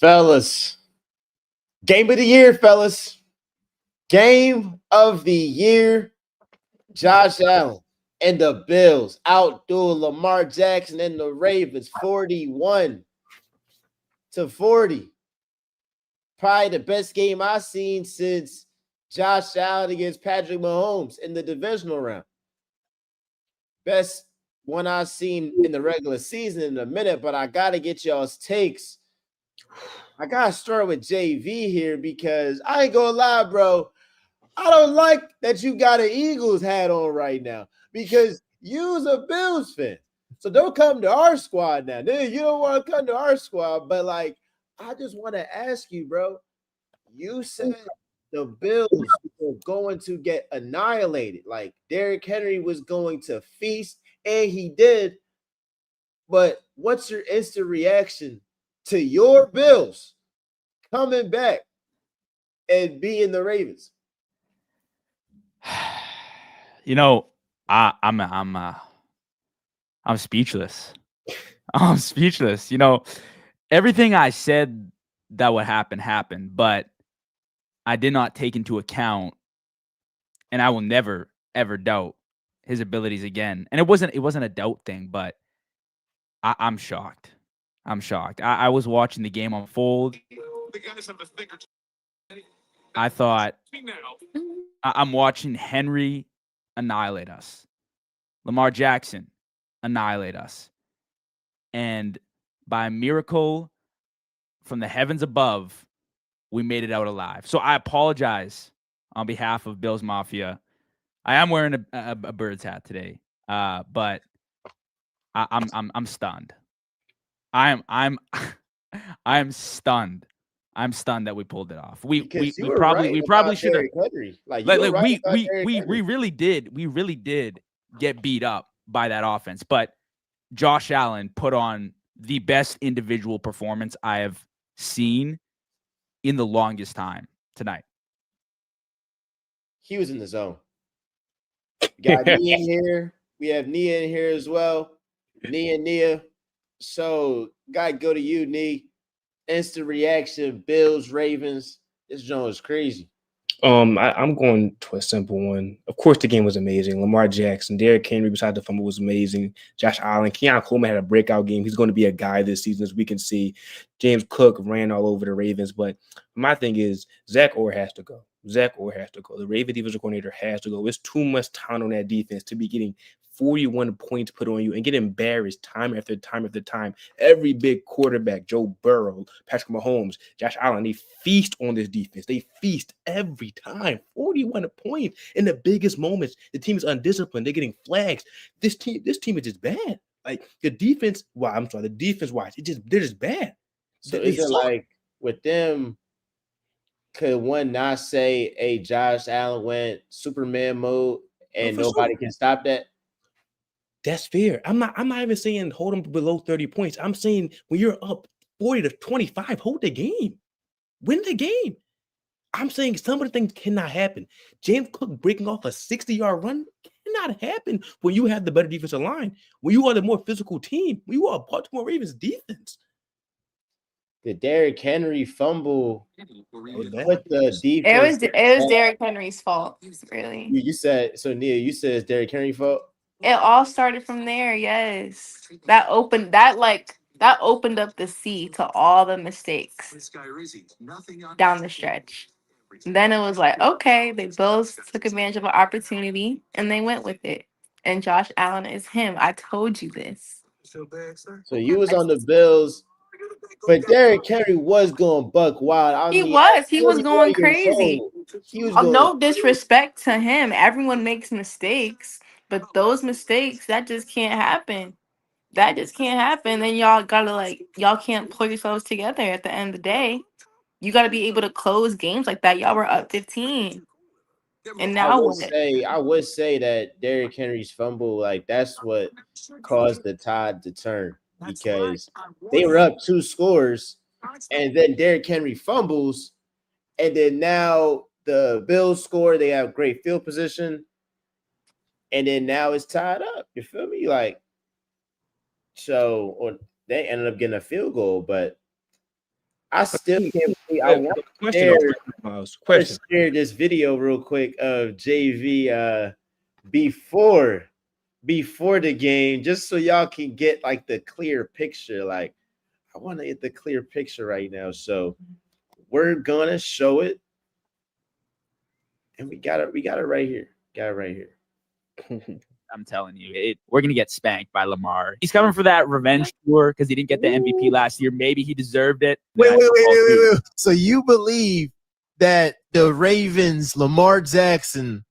Fellas, game of the year, fellas. Game of the year. Josh Allen and the Bills outduel Lamar Jackson and the Ravens 41-40. Probably the best game I've seen since Josh Allen against Patrick Mahomes in the divisional round. Best one I've seen in the regular season in a minute, but I got to get y'all's takes. I got to start with JV here because I ain't going to lie, bro. I don't like that you got an Eagles hat on right now because you's a Bills fan. So don't come to our squad now. You don't want to come to our squad, but like, I just want to ask you, bro. You said the Bills were going to get annihilated. Like Derrick Henry was going to feast, and he did. But what's your instant reaction to your Bills coming back and being the Ravens? You know, I'm speechless. I'm speechless. Everything I said that would happen happened, but I did not take into account, and I will never ever doubt his abilities again. And it wasn't a doubt thing, but I'm shocked. I'm shocked. I was watching the game unfold. I thought I'm watching Henry annihilate us. Lamar Jackson annihilate us. And by a miracle from the heavens above, we made it out alive. So I apologize on behalf of Bills Mafia. I am wearing a Birds hat today, but I'm stunned. I'm I am stunned. I'm stunned that we pulled it off. We probably should have. Like you were right about Derrick We Henry. really did get beat up by that offense, but Josh Allen put on the best individual performance I have seen in the longest time tonight. He was in the zone. We got Nia in here. We have Nia in here as well. Nia. So, gotta go to you, Nia. Instant reaction: Bills, Ravens. This joint is crazy. I'm going to a simple one. Of course, the game was amazing. Lamar Jackson, Derrick Henry beside the fumble was amazing. Josh Allen, Keon Coleman had a breakout game. He's going to be a guy this season, as we can see. James Cook ran all over the Ravens. But my thing is, Zach Orr has to go. The Raven defensive coordinator has to go. It's too much talent on that defense to be getting 41 points put on you and get embarrassed time after time after time. Every big quarterback, Joe Burrow, Patrick Mahomes, Josh Allen, they feast on this defense. They feast every time. 41 points in the biggest moments. The team is undisciplined. They're getting flags. This team is just bad. Like the defense, the defense-wise, they're just bad. So is it like with them, could one not say, hey, Josh Allen went Superman mode and nobody can stop that? That's fair. I'm not even saying hold them below 30 points. I'm saying when you're up 40-25, hold the game. Win the game. I'm saying some of the things cannot happen. James Cook breaking off a 60-yard run cannot happen when you have the better defensive line, when you are the more physical team, when you are Baltimore Ravens defense. The Derrick Henry fumble with the defense. It was Derrick Henry's fault, really. You said so, Nia. You said it's Derrick Henry's fault. It all started from there. Yes, that opened up the sea to all the mistakes down the stretch. Then it was like, okay, they both took advantage of an opportunity and they went with it. And Josh Allen is him. I told you this. So you was on the Bills, but Derrick Henry was going buck wild. He was going crazy. He was going. No disrespect to him. Everyone makes mistakes, but those mistakes that just can't happen. That just can't happen. Then y'all can't pull yourselves together at the end of the day. You gotta be able to close games like that. Y'all were up 15. And now I would say that Derrick Henry's fumble, like that's what caused the tide to turn because they were up 2 scores, and then Derrick Henry fumbles, and then now the Bills score. They have great field position, and then now it's tied up. You feel me? Like so, or they ended up getting a field goal, but I still can't believe I want to Question, though, share, Miles. I wanna Question. share this video real quick of JV before the game, just so y'all can get like the clear picture. Like, I want to get the clear picture right now. So we're gonna show it. And we got it right here. Got it right here. I'm telling you, we're going to get spanked by Lamar. He's coming for that revenge tour because he didn't get the MVP last year. Maybe he deserved it. Wait. So you believe that the Ravens, Lamar Jackson,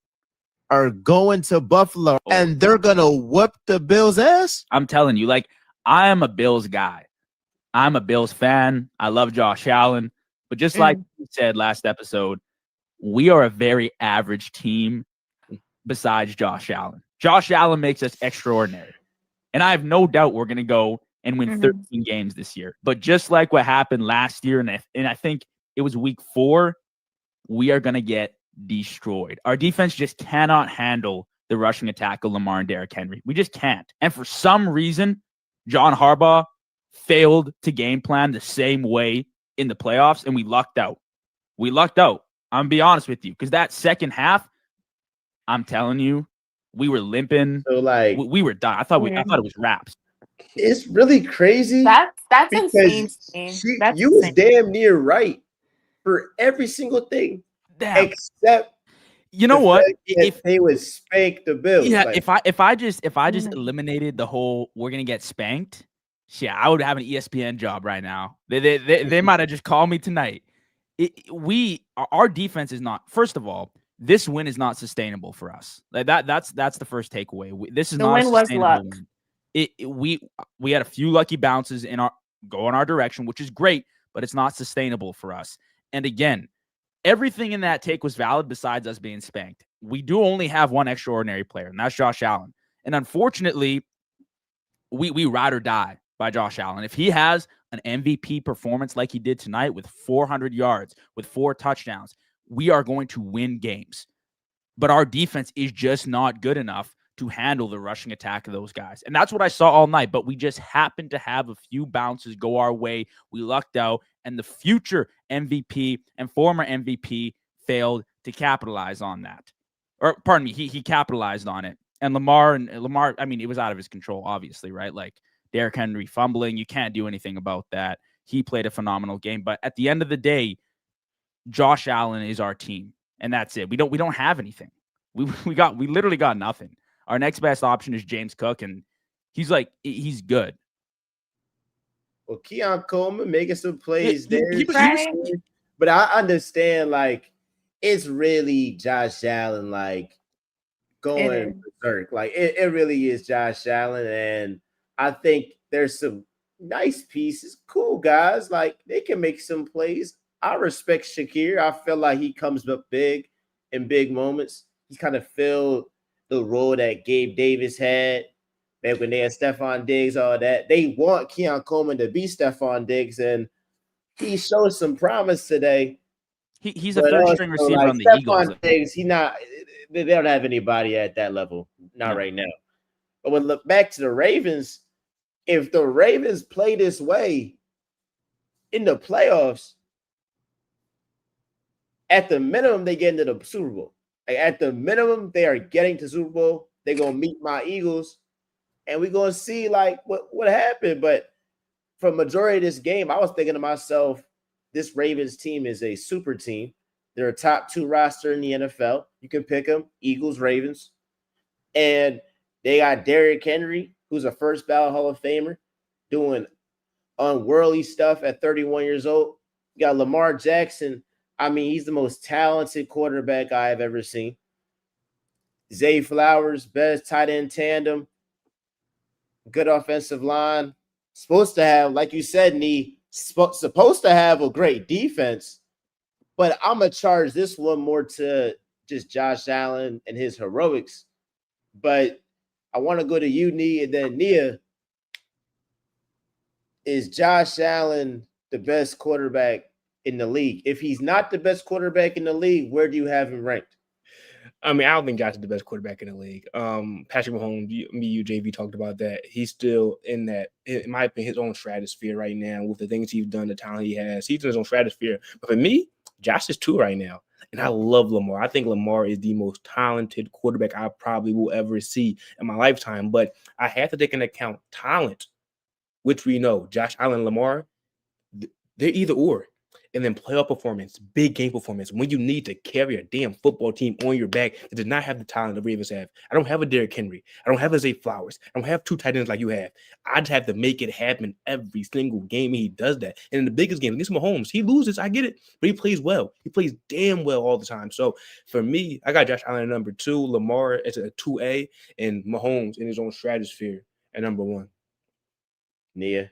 are going to Buffalo and they're going to whoop the Bills' ass? I'm telling you, like, I am a Bills guy. I'm a Bills fan. I love Josh Allen. But just like you said last episode, we are a very average team besides Josh Allen. Josh Allen makes us extraordinary. And I have no doubt we're going to go and win 13 games this year. But just like what happened last year, and I think it was week 4, we are going to get destroyed. Our defense just cannot handle the rushing attack of Lamar and Derrick Henry. We just can't. And for some reason, John Harbaugh failed to game plan the same way in the playoffs, and we lucked out. I'm going to be honest with you, because that second half, I'm telling you, we were limping. So like we were dying. I thought it was wraps. It's really crazy. That's insane. You was damn near right for every single thing. Damn. Except you know what? If they would spank the Bills. Yeah, like, if I just eliminated the whole we're gonna get spanked, yeah, I would have an ESPN job right now. They might have just called me tonight. Our defense is not. First of all, this win is not sustainable for us. Like that's the first takeaway. This is not a sustainable win. We had a few lucky bounces go in our direction, which is great, but it's not sustainable for us. And again, everything in that take was valid besides us being spanked. We do only have one extraordinary player, and that's Josh Allen. And unfortunately, we ride or die by Josh Allen. If he has an MVP performance like he did tonight with 400 yards, with 4 touchdowns, we are going to win games. But our defense is just not good enough to handle the rushing attack of those guys. And that's what I saw all night. But we just happened to have a few bounces go our way. We lucked out. And the future MVP and former MVP failed to capitalize on that. Or pardon me, he capitalized on it. And Lamar, I mean, it was out of his control, obviously, right? Like Derrick Henry fumbling. You can't do anything about that. He played a phenomenal game. But at the end of the day, Josh Allen is our team, and that's it. We don't have anything. We literally got nothing. Our next best option is James Cook, and he's good. Well, Keon Coleman making some plays there. Right. But I understand, like, it's really Josh Allen, like, going berserk. Like, it really is Josh Allen, and I think there's some nice pieces, cool guys. Like, they can make some plays. I respect Shakir. I feel like he comes up big in big moments. He kind of filled the role that Gabe Davis had back when they had Stephon Diggs, all that. They want Keon Coleman to be Stephon Diggs, and he showed some promise today. He's a third-string receiver on the Eagles. Diggs, they don't have anybody at that level, right now. But when look back to the Ravens, if the Ravens play this way in the playoffs, at the minimum, they get into the Super Bowl. Like, at the minimum, they are getting to Super Bowl. They're going to meet my Eagles, and we're going to see, like, what happened. But for majority of this game, I was thinking to myself, this Ravens team is a super team. They're a top 2 roster in the NFL. You can pick them, Eagles, Ravens. And they got Derrick Henry, who's a first ballot Hall of Famer, doing unworldly stuff at 31 years old. You got Lamar Jackson. I mean, he's the most talented quarterback I have ever seen. Zay Flowers, best tight end tandem, good offensive line. Supposed to have, like you said, supposed to have a great defense. But I'm going to charge this one more to just Josh Allen and his heroics. But I want to go to you, Nia, and then Nia. Is Josh Allen the best quarterback in the league? If he's not the best quarterback in the league, where do you have him ranked? I mean, I don't think Josh is the best quarterback in the league. Patrick Mahomes, you, JV talked about that. He's still in that, in my opinion, his own stratosphere right now with the things he's done, the talent he has. He's in his own stratosphere. But for me, Josh is 2 right now. And I love Lamar. I think Lamar is the most talented quarterback I probably will ever see in my lifetime. But I have to take into account talent, which we know Josh Allen and Lamar, they're either or. And then playoff performance, big game performance, when you need to carry a damn football team on your back that does not have the talent the Ravens have. I don't have a Derrick Henry. I don't have a Zay Flowers. I don't have 2 tight ends like you have. I just have to make it happen every single game. And he does that. And in the biggest game against Mahomes, he loses. I get it. But he plays well. He plays damn well all the time. So for me, I got Josh Allen at number 2, Lamar as a 2A, and Mahomes in his own stratosphere at number 1. Nia.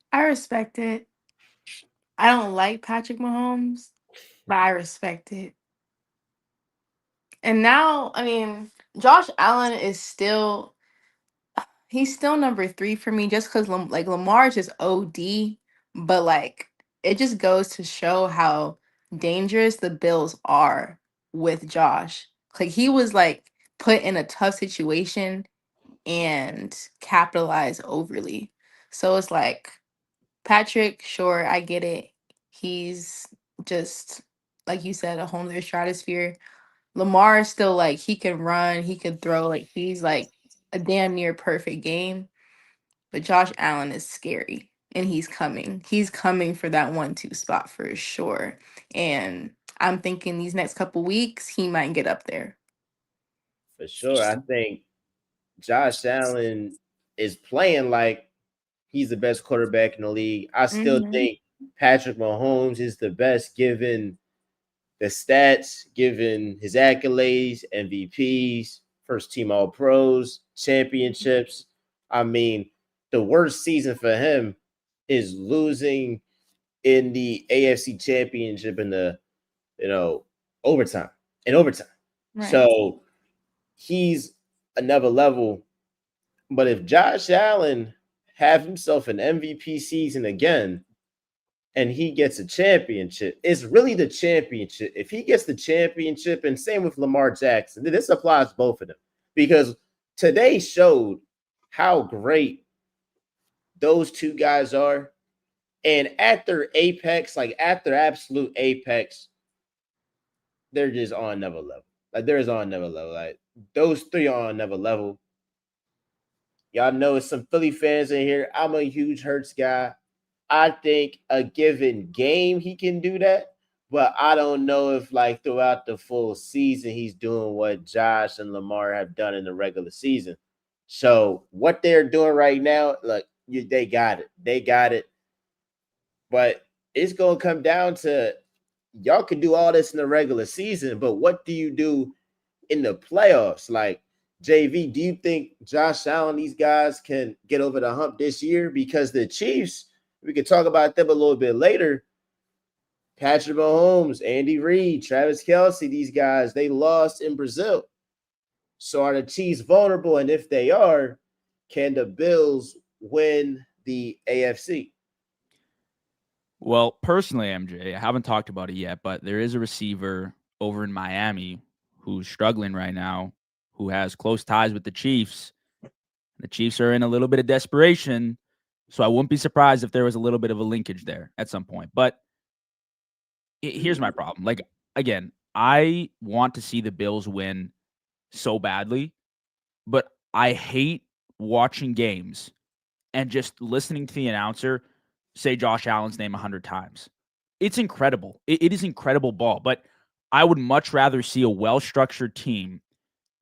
I respect it. I don't like Patrick Mahomes, but I respect it. And now, I mean, Josh Allen is still he's still number 3 for me just because like Lamar is just OD, but like it just goes to show how dangerous the Bills are with Josh. Like he was like put in a tough situation and capitalized overly. So it's like Patrick, sure, I get it. He's just like you said, a whole nother stratosphere. Lamar is still like he can run, he can throw, like he's like a damn near perfect game. But Josh Allen is scary and he's coming. He's coming for that 1-2 spot for sure. And I'm thinking these next couple weeks he might get up there. For sure. I think Josh Allen is playing like he's the best quarterback in the league. I still think Patrick Mahomes is the best given the stats, given his accolades, MVPs, first team All Pros, championships. I mean, the worst season for him is losing in the AFC Championship in the overtime. Right. So he's another level. But if Josh Allen have himself an MVP season again, and he gets a championship, it's really the championship. If he gets the championship, and same with Lamar Jackson, this applies to both of them, because today showed how great those 2 guys are. And at their apex, like at their absolute apex, they're just on another level. Like they're just on another level. Like those 3 are on another level. Y'all know it's some Philly fans in here. I'm a huge Hurts guy. I think a given game he can do that, but I don't know if like throughout the full season he's doing what Josh and Lamar have done in the regular season. So what they're doing right now, look, they got it. They got it. But it's going to come down to y'all can do all this in the regular season, but what do you do in the playoffs? Like, JV, do you think Josh Allen, these guys can get over the hump this year? Because the Chiefs, we could talk about them a little bit later. Patrick Mahomes, Andy Reid, Travis Kelce, these guys, they lost in Brazil. So are the Chiefs vulnerable? And if they are, can the Bills win the AFC? Well, personally, MJ, I haven't talked about it yet, but there is a receiver over in Miami who's struggling right now, who has close ties with the Chiefs. The Chiefs are in a little bit of desperation, so I wouldn't be surprised if there was a little bit of a linkage there at some point. But here's my problem. Like, again, I want to see the Bills win so badly, but I hate watching games and just listening to the announcer say Josh Allen's name 100 times. It's incredible. It is incredible ball, but I would much rather see a well-structured team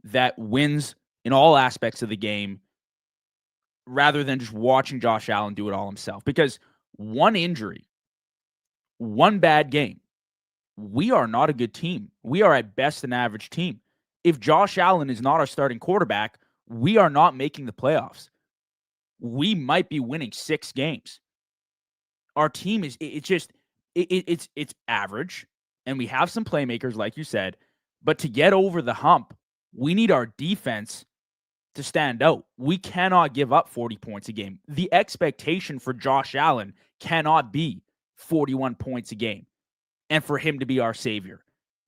that wins in all aspects of the game rather than just watching Josh Allen do it all himself. Because one injury, one bad game, we are not a good team. We are at best an average team. If Josh Allen is not our starting quarterback, we are not making the playoffs. We might be winning 6 games. Our team is it's average, and we have some playmakers, like you said, but to get over the hump, we need our defense to stand out. We cannot give up 40 points a game. The expectation for Josh Allen cannot be 41 points a game. and for him to be our savior.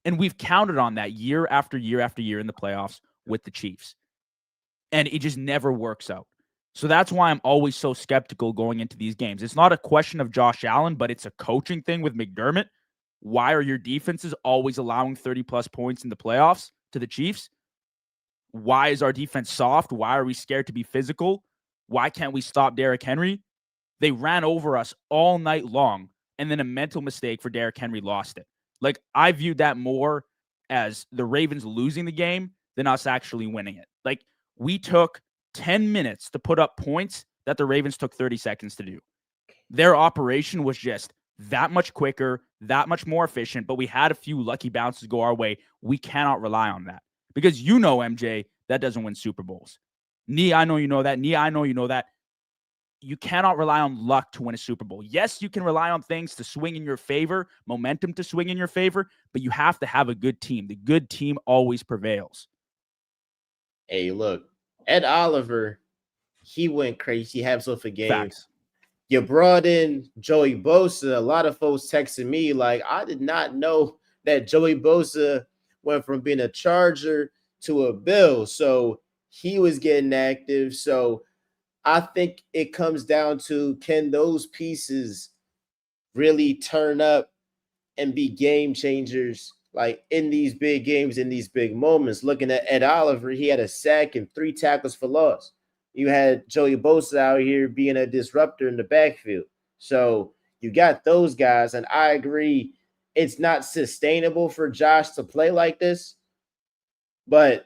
And we've counted on that year after year after year in the playoffs with the Chiefs. And it just never works out. So that's why I'm always so skeptical going into these games. It's not a question of Josh Allen, but it's a coaching thing with McDermott. Why are your defenses always allowing 30-plus points in the playoffs to the Chiefs? Why is our defense soft? Why are we scared to be physical? Why can't we stop Derrick Henry? They ran over us all night long, and then a mental mistake for Derrick Henry lost it. Like, I viewed that more as the Ravens losing the game than us actually winning it. Like, we took 10 minutes to put up points that the Ravens took 30 seconds to do. Their operation was just that much quicker, that much more efficient, but we had a few lucky bounces go our way. We cannot rely on that because MJ, that doesn't win Super Bowls. I know you know that. I know you know that. You cannot rely on luck to win a Super Bowl. Yes, you can rely on things to swing in your favor, momentum to swing in your favor, but you have to have a good team. The good team always prevails. Hey, look, Ed Oliver, he went crazy. He had himself a game. Facts. You brought in Joey Bosa. A lot of folks texting me like, I did not know that Joey Bosa went from being a Charger to a Bill. So he was getting active. So I think it comes down to, can those pieces really turn up and be game changers like in these big games, in these big moments? Looking at Ed Oliver, he had a sack and 3 tackles for loss. You had Joey Bosa out here being a disruptor in the backfield. So you got those guys, and I agree it's not sustainable for Josh to play like this, but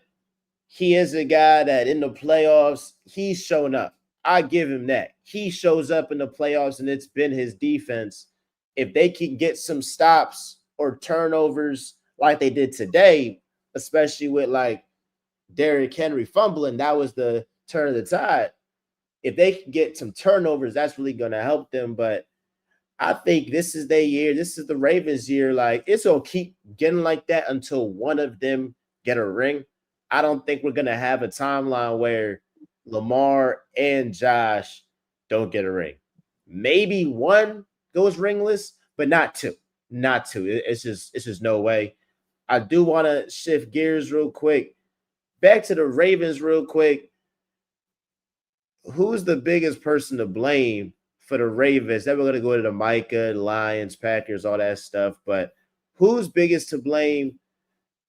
he is a guy that in the playoffs, he's shown up. I give him that. He shows up in the playoffs, and it's been his defense. If they can get some stops or turnovers like they did today, especially with like Derrick Henry fumbling, that was the turn of the tide. If they can get some turnovers, that's really going to help them. But I think this is their year. This is the Ravens' year. Like, it's going to keep getting like that until one of them get a ring. I don't think we're going to have a timeline where Lamar and Josh don't get a ring. Maybe one goes ringless, but not two. Not two. It's just no way. I do want to shift gears real quick. Back to the Ravens real quick. Who's the biggest person to blame for the Ravens? Then we're going to go to the Micah, Lions, Packers, all that stuff. But who's biggest to blame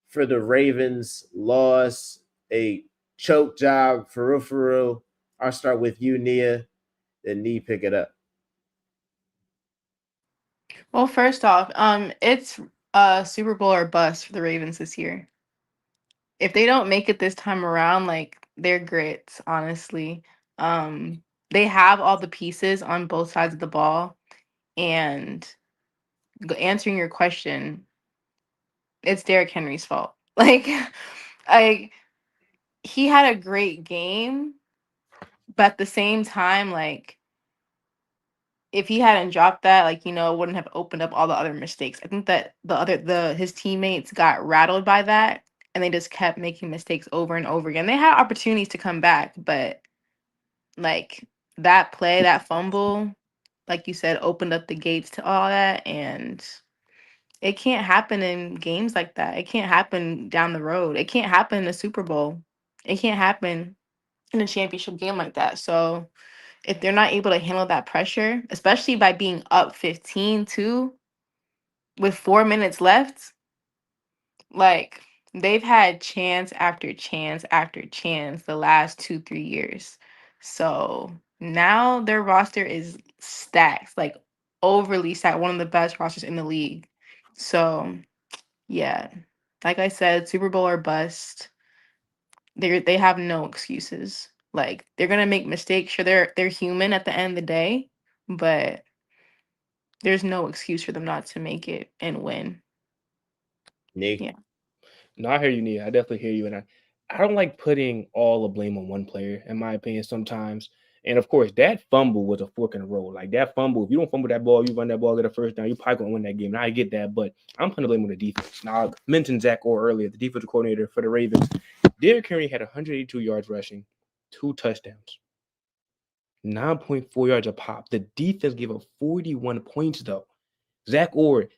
for the Ravens' loss? A choke job for real. I'll start with you, Nia. Then Nee, pick it up. Well, first off, it's Super Bowl or bust for the Ravens this year. If they don't make it this time around, like, they're grits, honestly. They have all the pieces on both sides of the ball, and answering your question, it's Derrick Henry's fault. Like, he had a great game, but at the same time, like, if he hadn't dropped that, like, it wouldn't have opened up all the other mistakes. I think that his teammates got rattled by that, and they just kept making mistakes over and over again. They had opportunities to come back, but like, that play, that fumble, like you said, opened up the gates to all that, and it can't happen in games like that. It can't happen down the road. It can't happen in a Super Bowl. It can't happen in a championship game like that. So if they're not able to handle that pressure, especially by being up 15 too, with 4 minutes left, like, they've had chance after chance after chance the last 2-3 years. So now their roster is stacked, like overly stacked, one of the best rosters in the league. So yeah, like I said, Super Bowl or bust. They have no excuses. Like, they're gonna make mistakes. Sure, they're human at the end of the day, but there's no excuse for them not to make it and win. Nee? Yeah. No, I hear you, Nia. I definitely hear you. And I don't like putting all the blame on one player, in my opinion, sometimes. And of course, that fumble was a fork in the road. Like, that fumble, if you don't fumble that ball, you run that ball, get a first down, you're probably going to win that game. Now, I get that, but I'm putting the blame on the defense. Now, I mentioned Zach Orr earlier, the defensive coordinator for the Ravens. Derrick Henry had 182 yards rushing, 2 touchdowns, 9.4 yards a pop. The defense gave up 41 points, though. Zach Orr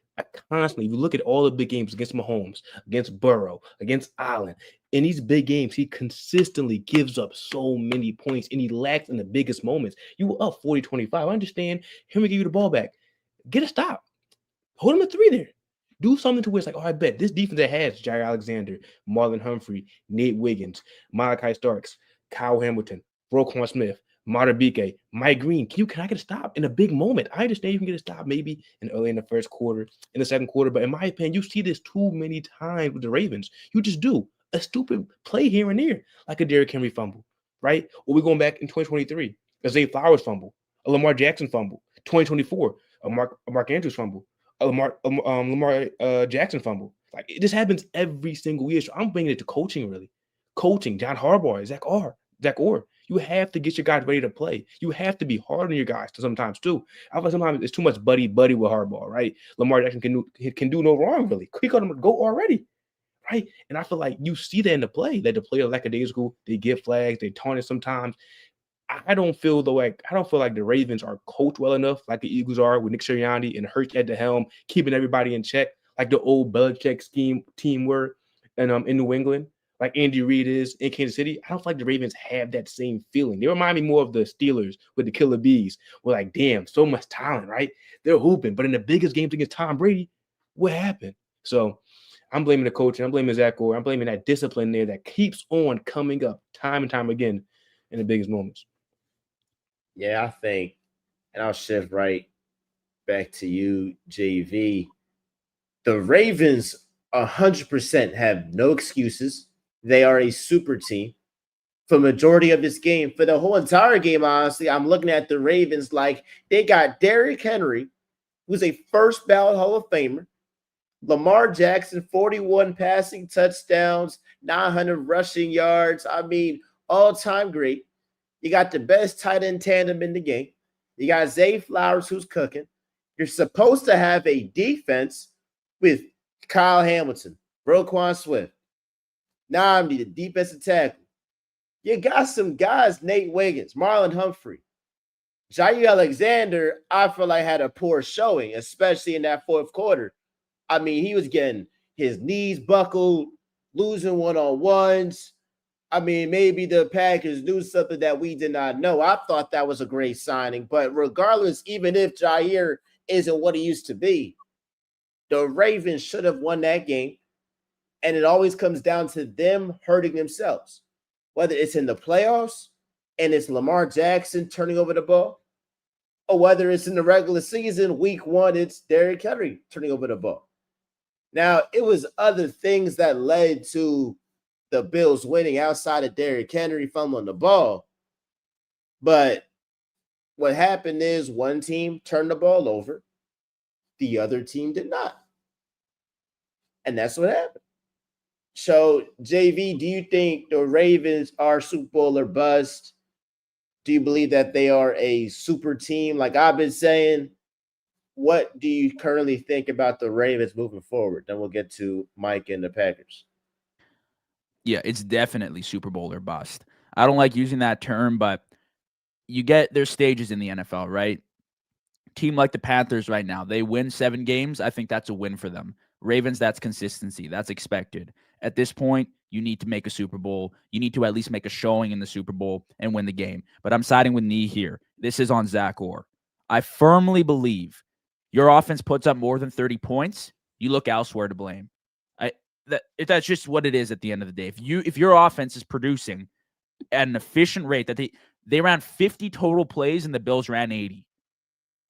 Constantly, you look at all the big games against Mahomes, against Burrow, against Allen. In these big games, he consistently gives up so many points, and he lacks in the biggest moments. You were up 40-25. I understand. Here we give you the ball back. Get a stop. Hold him at 3 there. Do something to where it's like, oh, I bet this defense that has Jair Alexander, Marlon Humphrey, Nate Wiggins, Malachi Starks, Kyle Hamilton, Roquan Smith, Matabike, Mike Green. Can I get a stop in a big moment? I understand you can get a stop maybe early in the first quarter, in the second quarter, but in my opinion, you see this too many times with the Ravens. You just do a stupid play here and there, like a Derrick Henry fumble, right? Or we're going back in 2023, a Zay Flowers fumble, a Lamar Jackson fumble, 2024, a Mark Andrews fumble, a Lamar Jackson fumble. Like this happens every single year. So I'm bringing it to coaching, really. Coaching, John Harbaugh, Zach Orr. You have to get your guys ready to play. You have to be hard on your guys sometimes too. I feel like sometimes it's too much buddy with Harbaugh, right? Lamar Jackson can do no wrong, really. He got him to go already, right? And I feel like you see that in the play, that the players lackadaisical, they get flags, they tarnish sometimes. I don't feel like the Ravens are coached well enough, like the Eagles are with Nick Sirianni and Hurts at the helm, keeping everybody in check, like the old Belichick team were in New England, like Andy Reid is in Kansas City. I don't feel like the Ravens have that same feeling. They remind me more of the Steelers with the Killer Bees. We're like, damn, so much talent, right? They're hooping, but in the biggest games against Tom Brady, what happened? So I'm blaming the coach, and I'm blaming Zach Orr. I'm blaming that discipline there that keeps on coming up time and time again in the biggest moments. Yeah, I think, and I'll shift right back to you, JV. The Ravens 100% have no excuses. They are a super team. For majority of this game, for the whole entire game, honestly, I'm looking at the Ravens like they got Derrick Henry, who's a first ballot Hall of Famer. Lamar Jackson, 41 passing touchdowns, 900 rushing yards. I mean, all-time great. You got the best tight end tandem in the game. You got Zay Flowers, who's cooking. You're supposed to have a defense with Kyle Hamilton, Roquan Swift, Namdi, the defensive tackle. You got some guys, Nate Wiggins, Marlon Humphrey. Jair Alexander, I feel like had a poor showing, especially in that fourth quarter. I mean, he was getting his knees buckled, losing one-on-ones. I mean, maybe the Packers knew something that we did not know. I thought that was a great signing. But regardless, even if Jair isn't what he used to be, the Ravens should have won that game. And it always comes down to them hurting themselves, whether it's in the playoffs and it's Lamar Jackson turning over the ball, or whether it's in the regular season, week 1, it's Derrick Henry turning over the ball. Now, it was other things that led to the Bills winning outside of Derrick Henry fumbling the ball. But what happened is one team turned the ball over. The other team did not. And that's what happened. So, JV, do you think the Ravens are Super Bowl or bust? Do you believe that they are a super team? Like I've been saying, what do you currently think about the Ravens moving forward? Then we'll get to Mike and the Packers. Yeah, it's definitely Super Bowl or bust. I don't like using that term, but there's stages in the NFL, right? Team like the Panthers right now, they win 7 games. I think that's a win for them. Ravens, that's consistency. That's expected. At this point, you need to make a Super Bowl. You need to at least make a showing in the Super Bowl and win the game. But I'm siding with Nee here. This is on Zach Orr. I firmly believe your offense puts up more than 30 points, you look elsewhere to blame. That's just what it is at the end of the day. If your offense is producing at an efficient rate, that they ran 50 total plays and the Bills ran 80.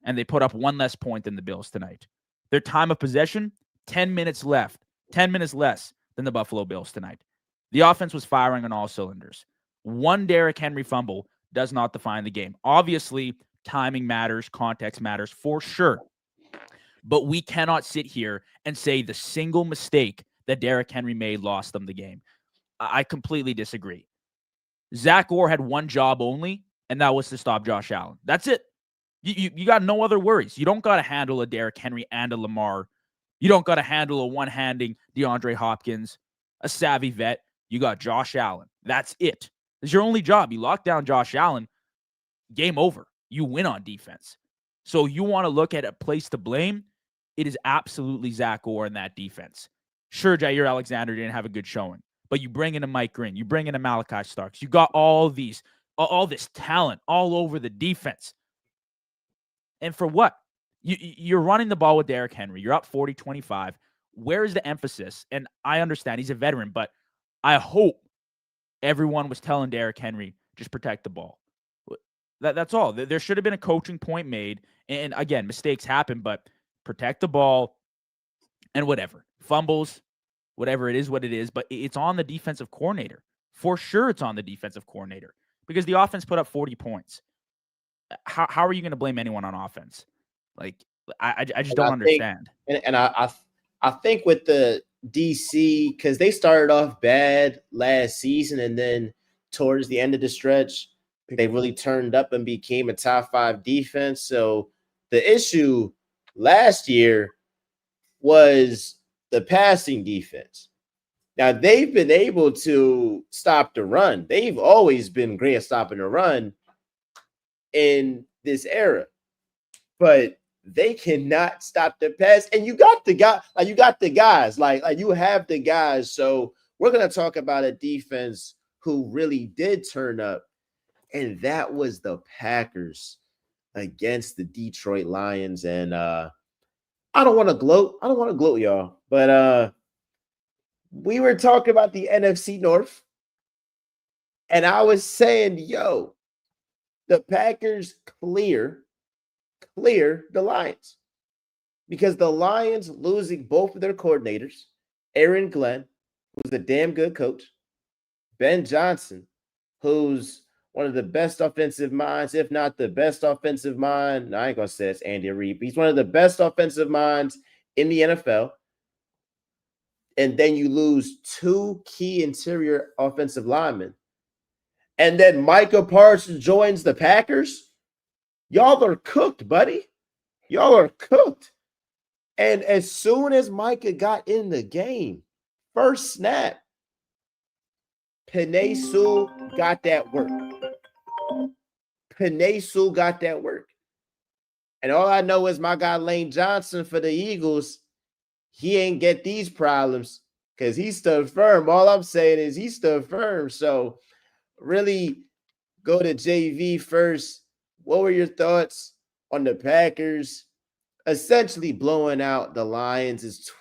And they put up 1 less point than the Bills tonight. Their time of possession, 10 minutes left. 10 minutes less than the Buffalo Bills tonight. The offense was firing on all cylinders. 1 Derrick Henry fumble does not define the game. Obviously, timing matters, context matters for sure. But we cannot sit here and say the single mistake that Derrick Henry made lost them the game. I completely disagree. Zach Orr had 1 job only, and that was to stop Josh Allen. That's it. You got no other worries. You don't got to handle a Derrick Henry and a Lamar. You don't got to handle a one-handing DeAndre Hopkins, a savvy vet. You got Josh Allen. That's it. It's your only job. You lock down Josh Allen, game over. You win on defense. So you want to look at a place to blame, it is absolutely Zach Orr in that defense. Sure, Jair Alexander didn't have a good showing, but you bring in a Mike Green, you bring in a Malachi Starks, you got all this talent all over the defense. And for what? You're running the ball with Derrick Henry. You're up 40-25. Where is the emphasis? And I understand he's a veteran, but I hope everyone was telling Derrick Henry, just protect the ball. That's all. There should have been a coaching point made. And again, mistakes happen, but protect the ball and whatever. Fumbles, whatever it is, what it is. But it's on the defensive coordinator. For sure it's on the defensive coordinator because the offense put up 40 points. How are you going to blame anyone on offense? Like, I just don't understand. And I think with the DC, because they started off bad last season, and then towards the end of the stretch, they really turned up and became a top 5 defense. So the issue last year was the passing defense. Now, they've been able to stop the run. They've always been great at stopping the run in this era, but they cannot stop the pass. And you got the guys, like you have the guys. So we're gonna talk about a defense who really did turn up, and that was the Packers against the Detroit Lions. And I don't want to gloat, y'all, but we were talking about the NFC North, and I was saying, yo, the Packers clear the Lions, because the Lions losing both of their coordinators, Aaron Glenn, who's a damn good coach, Ben Johnson, who's one of the best offensive minds, if not the best offensive mind. No, I ain't gonna say it's Andy Reid, but he's one of the best offensive minds in the NFL. And then you lose 2 key interior offensive linemen. And then Micah Parsons joins the Packers. Y'all are cooked, buddy. Y'all are cooked. And as soon as Micah got in the game, first snap, Penei Sewell got that work. And all I know is my guy Lane Johnson for the Eagles, he ain't get these problems because he stood firm. All I'm saying is he stood firm. So really go to JV first. What were your thoughts on the Packers essentially blowing out the Lions? It's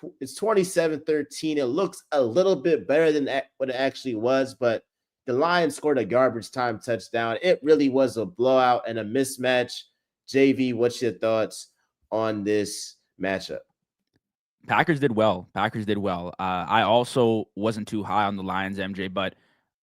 27-13. It looks a little bit better than what it actually was, but the Lions scored a garbage time touchdown. It really was a blowout and a mismatch. JV, what's your thoughts on this matchup? Packers did well. I also wasn't too high on the Lions, MJ, but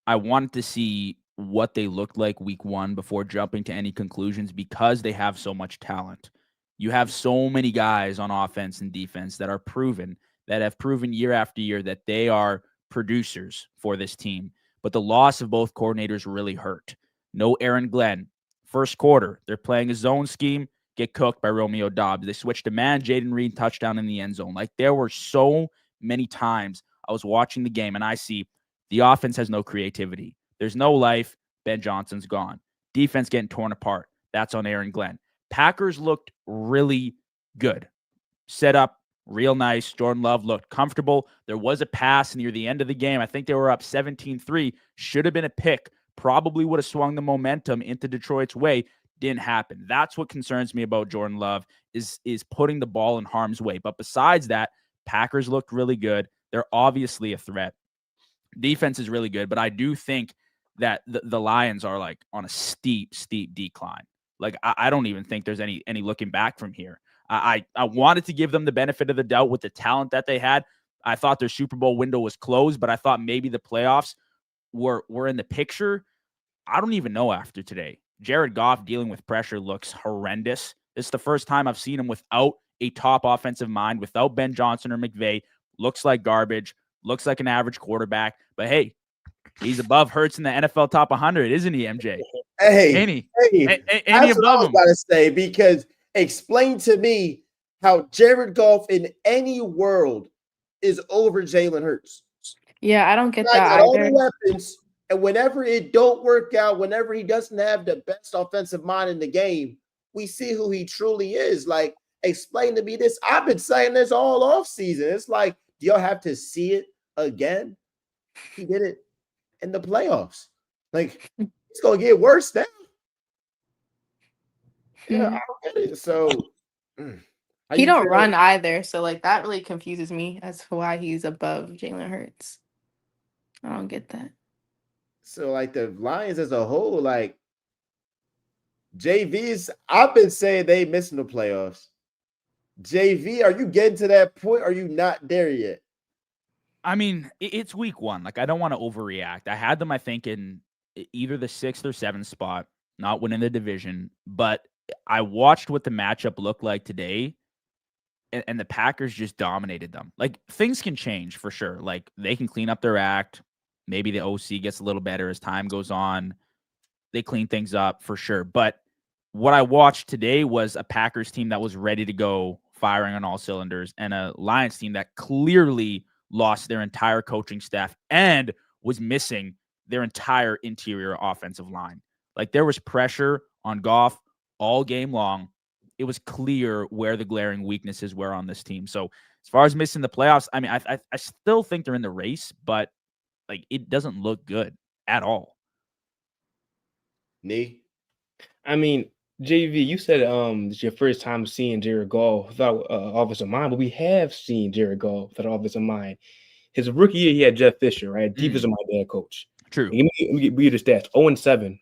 I wanted to see what they looked like week 1 before jumping to any conclusions because they have so much talent. You have so many guys on offense and defense that have proven year after year that they are producers for this team. But the loss of both coordinators really hurt. No Aaron Glenn. First quarter, they're playing a zone scheme, get cooked by Romeo Doubs. They switched to man, Jaden Reed, touchdown in the end zone. Like, there were so many times I was watching the game and I see the offense has no creativity. There's no life. Ben Johnson's gone. Defense getting torn apart. That's on Aaron Glenn. Packers looked really good. Set up real nice. Jordan Love looked comfortable. There was a pass near the end of the game. I think they were up 17-3. Should have been a pick. Probably would have swung the momentum into Detroit's way. Didn't happen. That's what concerns me about Jordan Love is putting the ball in harm's way. But besides that, Packers looked really good. They're obviously a threat. Defense is really good, but I do think that the Lions are like on a steep decline. Like, I don't even think there's any looking back from here. I wanted to give them the benefit of the doubt with the talent that they had. I thought their Super Bowl window was closed, but I thought maybe the playoffs were in the picture. I don't even know after today. Jared Goff dealing with pressure looks horrendous. It's the first time I've seen him without a top offensive mind, without Ben Johnson or McVay. Looks like garbage. Looks like an average quarterback. But hey, he's above Hurts in the NFL top 100, isn't he, MJ? Hey, any that's what I was about to say, because explain to me how Jared Goff in any world is over Jalen Hurts. Yeah, I don't get I that got all the either. weapons, and whenever it don't work out, whenever he doesn't have the best offensive mind in the game, we see who he truly is. Like, explain to me this. I've been saying this all off season. It's like, do y'all have to see it again? He did it in the playoffs. Like, it's gonna get worse now. Yeah, I don't get it. So how He you don't feel? run either, so like that really confuses me as to why he's above Jalen Hurts. I don't get that. So like the Lions as a whole, like JV's, I've been saying they missing the playoffs. JV, are you getting to that point? Or are you not there yet? I mean, it's week 1. Like, I don't want to overreact. I had them, I think, in either the 6th or 7th spot, not winning the division. But I watched what the matchup looked like today, and the Packers just dominated them. Like, things can change for sure. Like, they can clean up their act. Maybe the OC gets a little better as time goes on. They clean things up for sure. But what I watched today was a Packers team that was ready to go, firing on all cylinders, and a Lions team that clearly lost their entire coaching staff and was missing their entire interior offensive line. Like, there was pressure on Goff all game long. It was clear where the glaring weaknesses were on this team. So as far as missing the playoffs, I mean, I still think they're in the race, but like, it doesn't look good at all. Nee? I mean, JV, you said it's your first time seeing Jared Goff without offensive mind, but we have seen Jared Goff without offensive mind. His rookie year, he had Jeff Fisher, right? Defensive minded head coach. True. Let me give you the stats: 0-7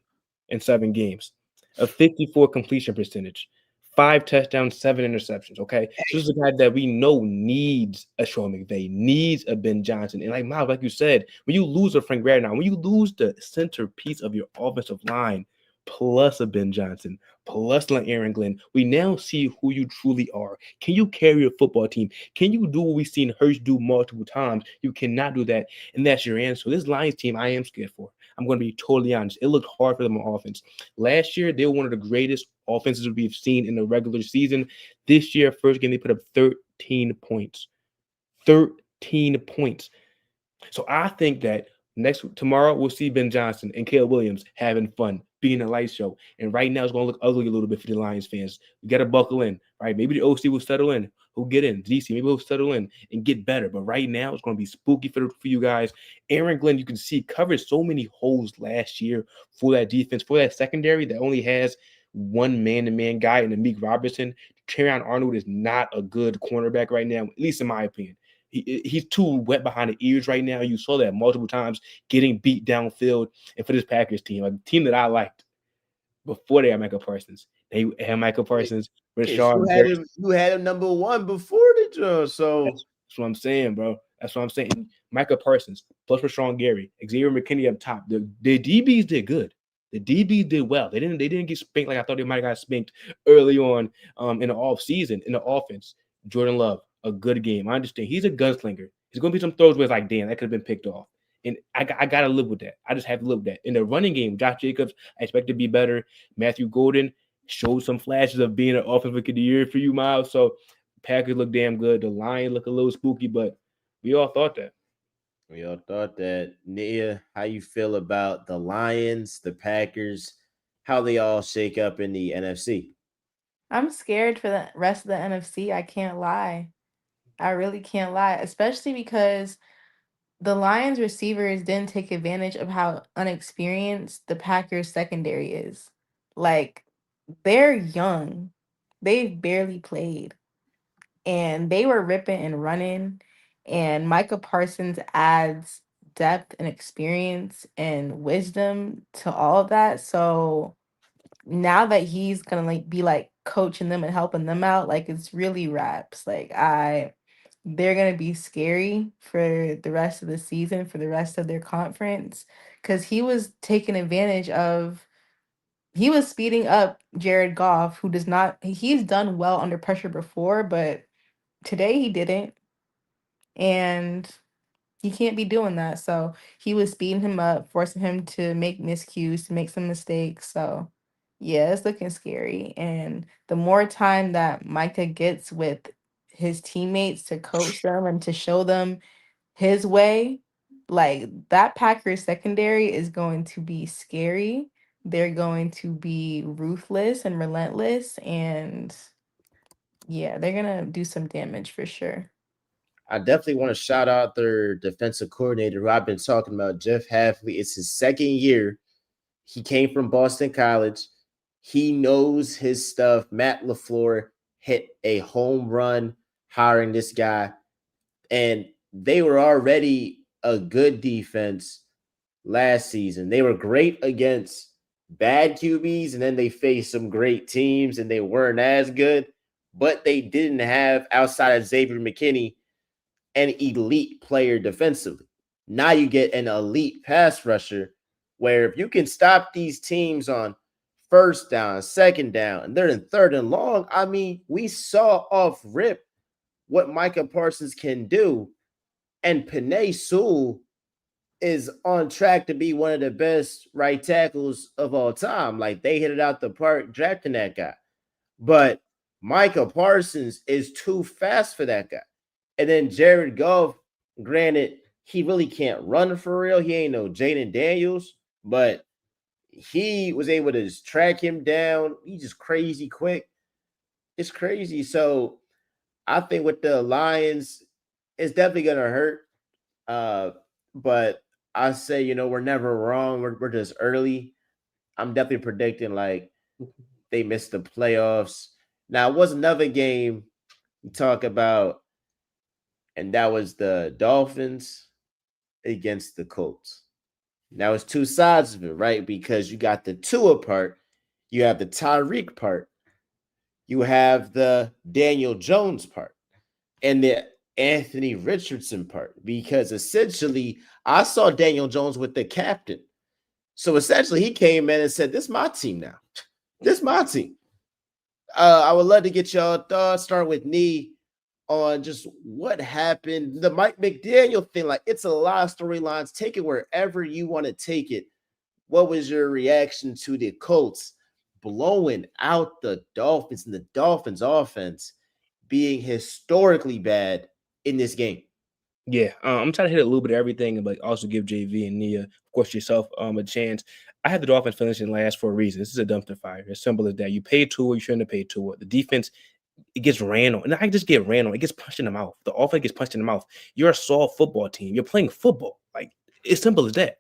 in 7 games, a 54 completion percentage, 5 touchdowns, 7 interceptions. Okay, so this is a guy that we know needs a Sean McVay, needs a Ben Johnson, and like Miles, like you said, when you lose a Frank Ragnar, when you lose the centerpiece of your offensive line, plus a Ben Johnson, plus an Aaron Glenn, we now see who you truly are. Can you carry a football team? Can you do what we've seen Hurts do multiple times? You cannot do that, and that's your answer. This Lions team, I am scared for. I'm going to be totally honest. It looked hard for them on offense. Last year, they were one of the greatest offenses we've seen in the regular season. This year, first game, they put up 13 points. 13 points. So I think that tomorrow we'll see Ben Johnson and Caleb Williams having fun, being a light show. And right now it's going to look ugly a little bit for the Lions fans. We got to buckle in, right? Maybe the OC will settle in. Who'll get in? DC, maybe we'll settle in and get better. But right now it's going to be spooky for you guys. Aaron Glenn, you can see, covered so many holes last year for that defense, for that secondary that only has one man-to-man guy in the Meek Robertson. Terrion Arnold is not a good cornerback right now, at least in my opinion. He's too wet behind the ears right now. You saw that multiple times getting beat downfield. And for this Packers team, a team that I liked before they had Michael Parsons, they had Michael Parsons, Rashard. You had him number 1 before the draw. So that's what I'm saying, bro. That's what I'm saying. Michael Parsons plus Rashawn Gary, Xavier McKinney up top. The DBs did good. The DBs did well. They didn't get spanked like I thought they might have got spanked early on in the off season in the offense. Jordan Love, a good game. I understand he's a gunslinger. There's going to be some throws where it's like, damn, that could have been picked off. And I got to live with that. I just have to live with that. In the running game, Josh Jacobs, I expect to be better. Matthew Golden showed some flashes of being an offensive rookie of the year for you, Miles. So Packers look damn good. The Lions look a little spooky, but we all thought that. We all thought that. Nia, how you feel about the Lions, the Packers, how they all shake up in the NFC? I'm scared for the rest of the NFC. I can't lie. I really can't lie, especially because the Lions receivers didn't take advantage of how unexperienced the Packers secondary is. Like, they're young. They've barely played. And they were ripping and running. And Micah Parsons adds depth and experience and wisdom to all of that. So now that he's gonna be like coaching them and helping them out, like it's really raps. They're gonna be scary for the rest of the season, for the rest of their conference, because he was taking advantage of. He was speeding up Jared Goff, who does not. He's done well under pressure before, but today he didn't, and he can't be doing that. So he was speeding him up, forcing him to make miscues, to make some mistakes. So yeah, it's looking scary. And the more time that Micah gets with his teammates to coach them and to show them his way, like that Packers secondary is going to be scary. They're going to be ruthless and relentless. And Yeah, they're gonna do some damage for sure. I definitely want to shout out their defensive coordinator who I've been talking about, Jeff Hafley. It's his second year. He came from Boston College. He knows his stuff. Matt LaFleur hit a home run hiring this guy, and they were already a good defense last season. They were great against bad QBs, and then they faced some great teams, and they weren't as good, but they didn't have, outside of Xavier McKinney, an elite player defensively. Now you get an elite pass rusher where if you can stop these teams on first down, second down, and they're in third and long, I mean, we saw off rip what Micah Parsons can do. And Penei Sewell is on track to be one of the best right tackles of all time. Like, they hit it out the park drafting that guy. But Micah Parsons is too fast for that guy. And then Jared Goff, granted, he really can't run for real. He ain't no Jaden Daniels, but he was able to just track him down. He's just crazy quick. It's crazy. So I think with the Lions, it's definitely going to hurt. But I say, we're never wrong. We're just early. I'm definitely predicting like they missed the playoffs. Now, it was another game you talk about, and that was the Dolphins against the Colts. Now, it's two sides of it, right? Because you got the Tua part, you have the Tyreek part, you have the Daniel Jones part, and the Anthony Richardson part. Because essentially, I saw Daniel Jones with the captain. So essentially, he came in and said, "This is my team now. This is my team." I would love to get y'all thoughts. Start with Nee on just what happened. The Mike McDaniel thing, like, it's a lot of storylines. Take it wherever you want to take it. What was your reaction to the Colts blowing out the Dolphins and the Dolphins offense being historically bad in this game? Yeah, I'm trying to hit a little bit of everything, but also give JV and Nia, of course, yourself, a chance. I had the Dolphins finishing last for a reason. This is a dumpster fire. As simple as that. You pay Tua, you shouldn't have paid Tua. The defense, it gets ran on. And I just get ran on. It gets punched in the mouth. The offense gets punched in the mouth. You're a soft football team. You're playing football. Like, it's simple as that.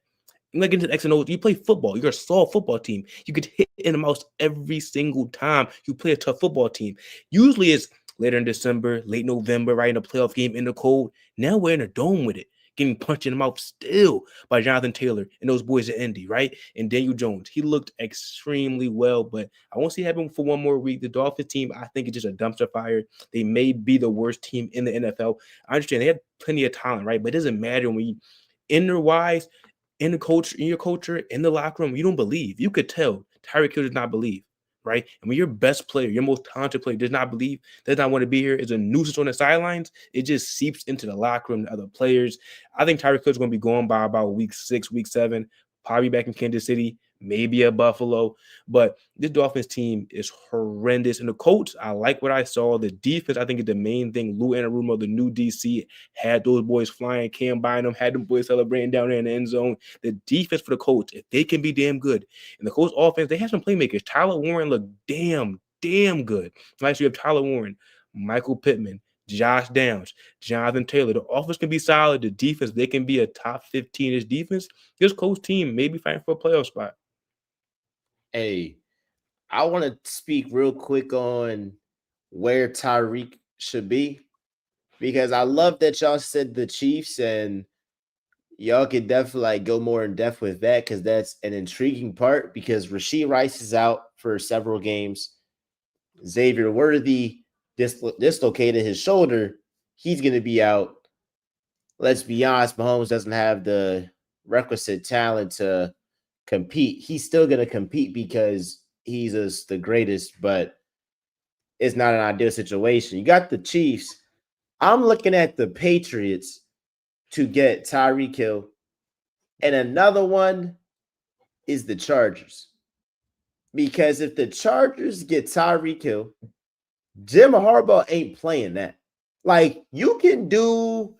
You're not getting to the X and O's. You play football. You're a soft football team. You get hit in the mouth every single time you play a tough football team. Usually it's later in December, late November, right in a playoff game in the cold. Now we're in a dome with it, getting punched in the mouth still by Jonathan Taylor and those boys at Indy, right? And Daniel Jones. He looked extremely well, but I won't see it happen for one more week. The Dolphins team, I think, is just a dumpster fire. They may be the worst team in the NFL. I understand they have plenty of talent, right? But it doesn't matter when you inner-wise, in the culture, in your culture, in the locker room, you don't believe. You could tell Tyreek Hill does not believe, right? And when your best player, your most talented player does not believe, does not want to be here, is a nuisance on the sidelines, it just seeps into the locker room, the other players. I think Tyreek Hill is going to be gone by about week 6, week 7, probably back in Kansas City, maybe at Buffalo. But this Dolphins team is horrendous. And the Colts, I like what I saw. The defense, I think, is the main thing. Lou Anarumo, the new DC, had those boys flying, Cam Bynum, had them boys celebrating down there in the end zone. The defense for the Colts, if they can be damn good. And the Colts offense, they have some playmakers. Tyler Warren looked damn good. Like, so you have Tyler Warren, Michael Pittman, Josh Downs, Jonathan Taylor. The offense can be solid. The defense, they can be a top 15-ish defense. This Colts team may be fighting for a playoff spot. Hey, I want to speak real quick on where Tyreek should be, because I love that y'all said the Chiefs, and y'all could definitely like go more in depth with that, because that's an intriguing part. Because Rashee Rice is out for several games. Xavier Worthy dislocated his shoulder. He's going to be out. Let's be honest, Mahomes doesn't have the requisite talent to compete. He's still going to compete because he's the greatest, but it's not an ideal situation. You got the Chiefs. I'm looking at the Patriots to get Tyreek Hill, and another one is the Chargers. Because if the Chargers get Tyreek Hill, Jim Harbaugh ain't playing that. Like, you can do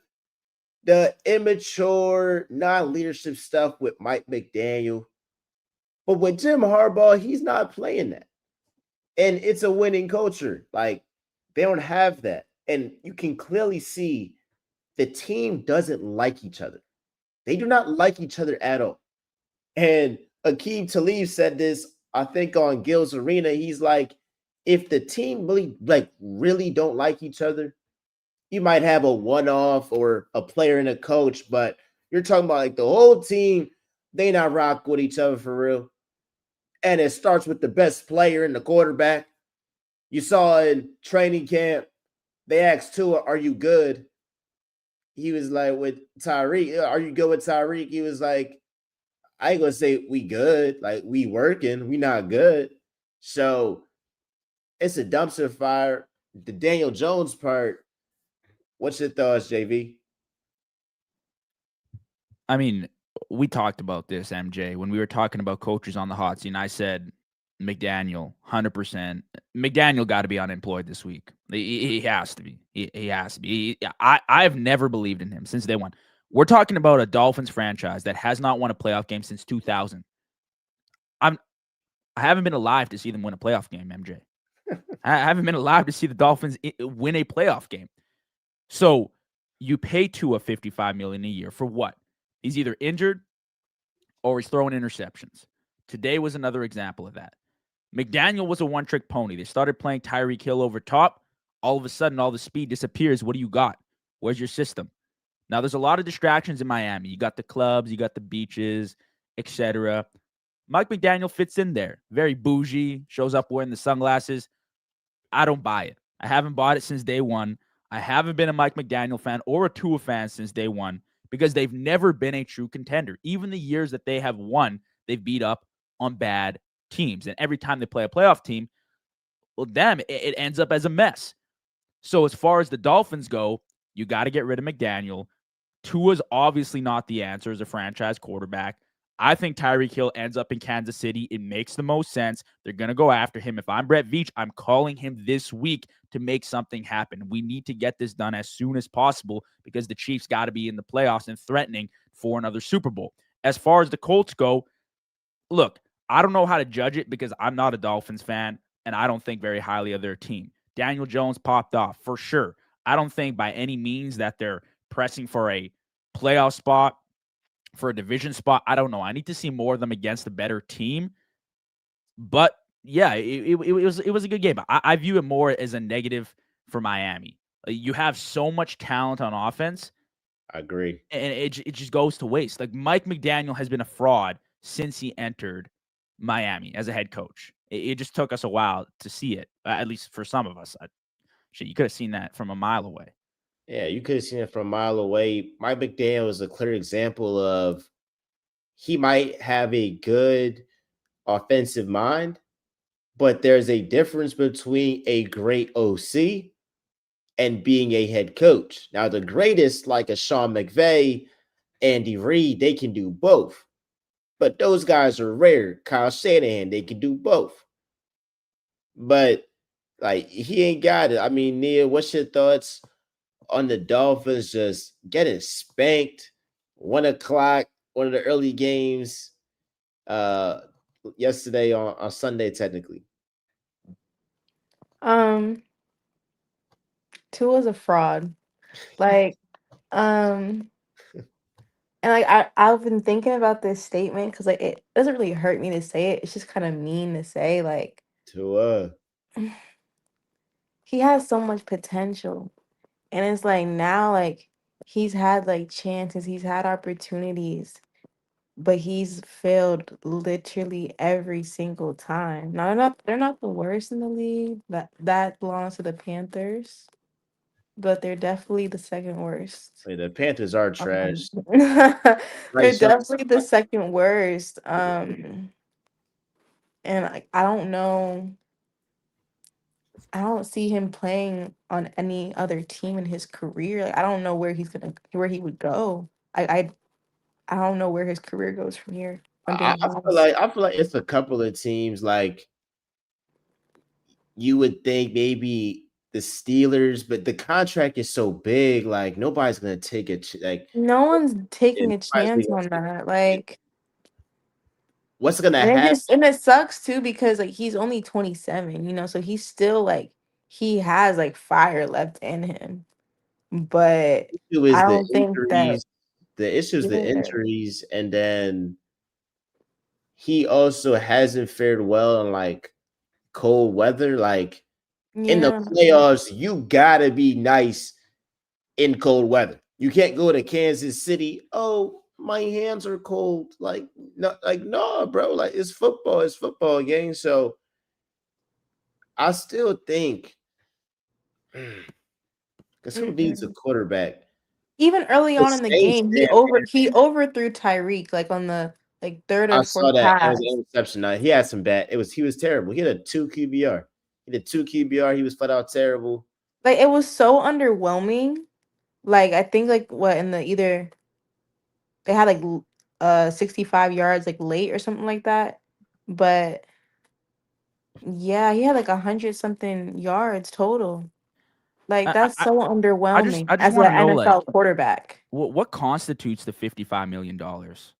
the immature, non-leadership stuff with Mike McDaniel, but with Jim Harbaugh, he's not playing that. And it's a winning culture. Like, They don't have that. And you can clearly see the team doesn't like each other. They do not like each other at all. And Akeem Talib said this, I think, on Gil's Arena. He's like, if the team really don't like each other, you might have a one-off or a player and a coach, but you're talking about like the whole team, they not rock with each other for real. And it starts with the best player and the quarterback. You saw in training camp, they asked Tua, are you good? He was like, with Tyreek, are you good with Tyreek? He was like, I ain't gonna say we good, like we working, we not good. So it's a dumpster fire. The Daniel Jones part, what's your thoughts, JV? I mean, we talked about this, MJ, when we were talking about coaches on the hot seat. And I said McDaniel, 100%. McDaniel got to be unemployed this week. He has to be. He has to be. I've never believed in him since day one. We're talking about a Dolphins franchise that has not won a playoff game since 2000. I haven't been alive to see them win a playoff game, MJ. I haven't been alive to see the Dolphins win a playoff game. So you pay Tua $55 million a year for what? He's either injured or he's throwing interceptions. Today was another example of that. McDaniel was a one-trick pony. They started playing Tyreek Hill over top. All of a sudden, all the speed disappears. What do you got? Where's your system? Now, there's a lot of distractions in Miami. You got the clubs, you got the beaches, etc. Mike McDaniel fits in there. Very bougie, shows up wearing the sunglasses. I don't buy it. I haven't bought it since day one. I haven't been a Mike McDaniel fan or a Tua fan since day one because they've never been a true contender. Even the years that they have won, they've beat up on bad teams. And every time they play a playoff team, well, it ends up as a mess. So as far as the Dolphins go, you got to get rid of McDaniel. Tua's obviously not the answer as a franchise quarterback. I think Tyreek Hill ends up in Kansas City. It makes the most sense. They're going to go after him. If I'm Brett Veach, I'm calling him this week to make something happen. We need to get this done as soon as possible because the Chiefs got to be in the playoffs and threatening for another Super Bowl. As far as the Colts go, look, I don't know how to judge it because I'm not a Dolphins fan and I don't think very highly of their team. Daniel Jones popped off for sure. I don't think by any means that they're pressing for a playoff spot, for a division spot. I don't know. I need to see more of them against a better team. But yeah, it was a good game. I view it more as a negative for Miami. You have so much talent on offense. I agree. And it just goes to waste. Like Mike McDaniel has been a fraud since he entered Miami as a head coach. It just took us a while to see it, at least for some of us. You could have seen that from a mile away. Yeah, you could have seen it from a mile away. Mike McDaniel is a clear example of he might have a good offensive mind, but there's a difference between a great OC and being a head coach. Now, the greatest, like a Sean McVay, Andy Reid, they can do both. But those guys are rare. Kyle Shanahan, they can do both. But like he ain't got it. I mean, Nia, what's your thoughts on the Dolphins just getting spanked? 1:00, one of the early games yesterday on Sunday, technically. Tua's a fraud. Like, and like I've been thinking about this statement because like it doesn't really hurt me to say it. It's just kind of mean to say. Like, Tua. he has so much potential. And it's like now, like, he's had like chances, he's had opportunities, but he's failed literally every single time. Now they're not the worst in the league. That belongs to the Panthers, but they're definitely the second worst. Like, the Panthers are trash. They're Right, so definitely the second worst. And I don't know. I don't see him playing on any other team in his career. Like, I don't know where he would go. I don't know where his career goes from here. I'm I, being I feel honest. like it's a couple of teams like you would think maybe the Steelers, but the contract is so big, like nobody's gonna take it. Like, No one's taking a nobody's chance gonna on that. take it. Like, What's gonna and happen? it sucks too because like he's only 27, so he's still like he has like fire left in him. But issue is I the don't think that injuries. The issue is the yeah, injuries, and then he also hasn't fared well in like cold weather. Like in the yeah. playoffs, you gotta be nice in cold weather. You can't go to Kansas City. Oh, my hands are cold. No, bro. Like it's football. It's football game. So I still think because who needs a Mm-mm. quarterback? Even early The on in the Saints, game, damn, he overthrew Tyreek like on the like third I or saw fourth that. It was pass. an interception. He had some bad. He was terrible. He had a 2 QBR. He did 2 QBR. He was flat out terrible. Like it was so underwhelming. Like I think like what in the either they had like 65 yards like late or something like that. But yeah, he had like 100 something yards total. Like I that's I, so I underwhelming just as an want to know, like, NFL quarterback. what constitutes the $55 million?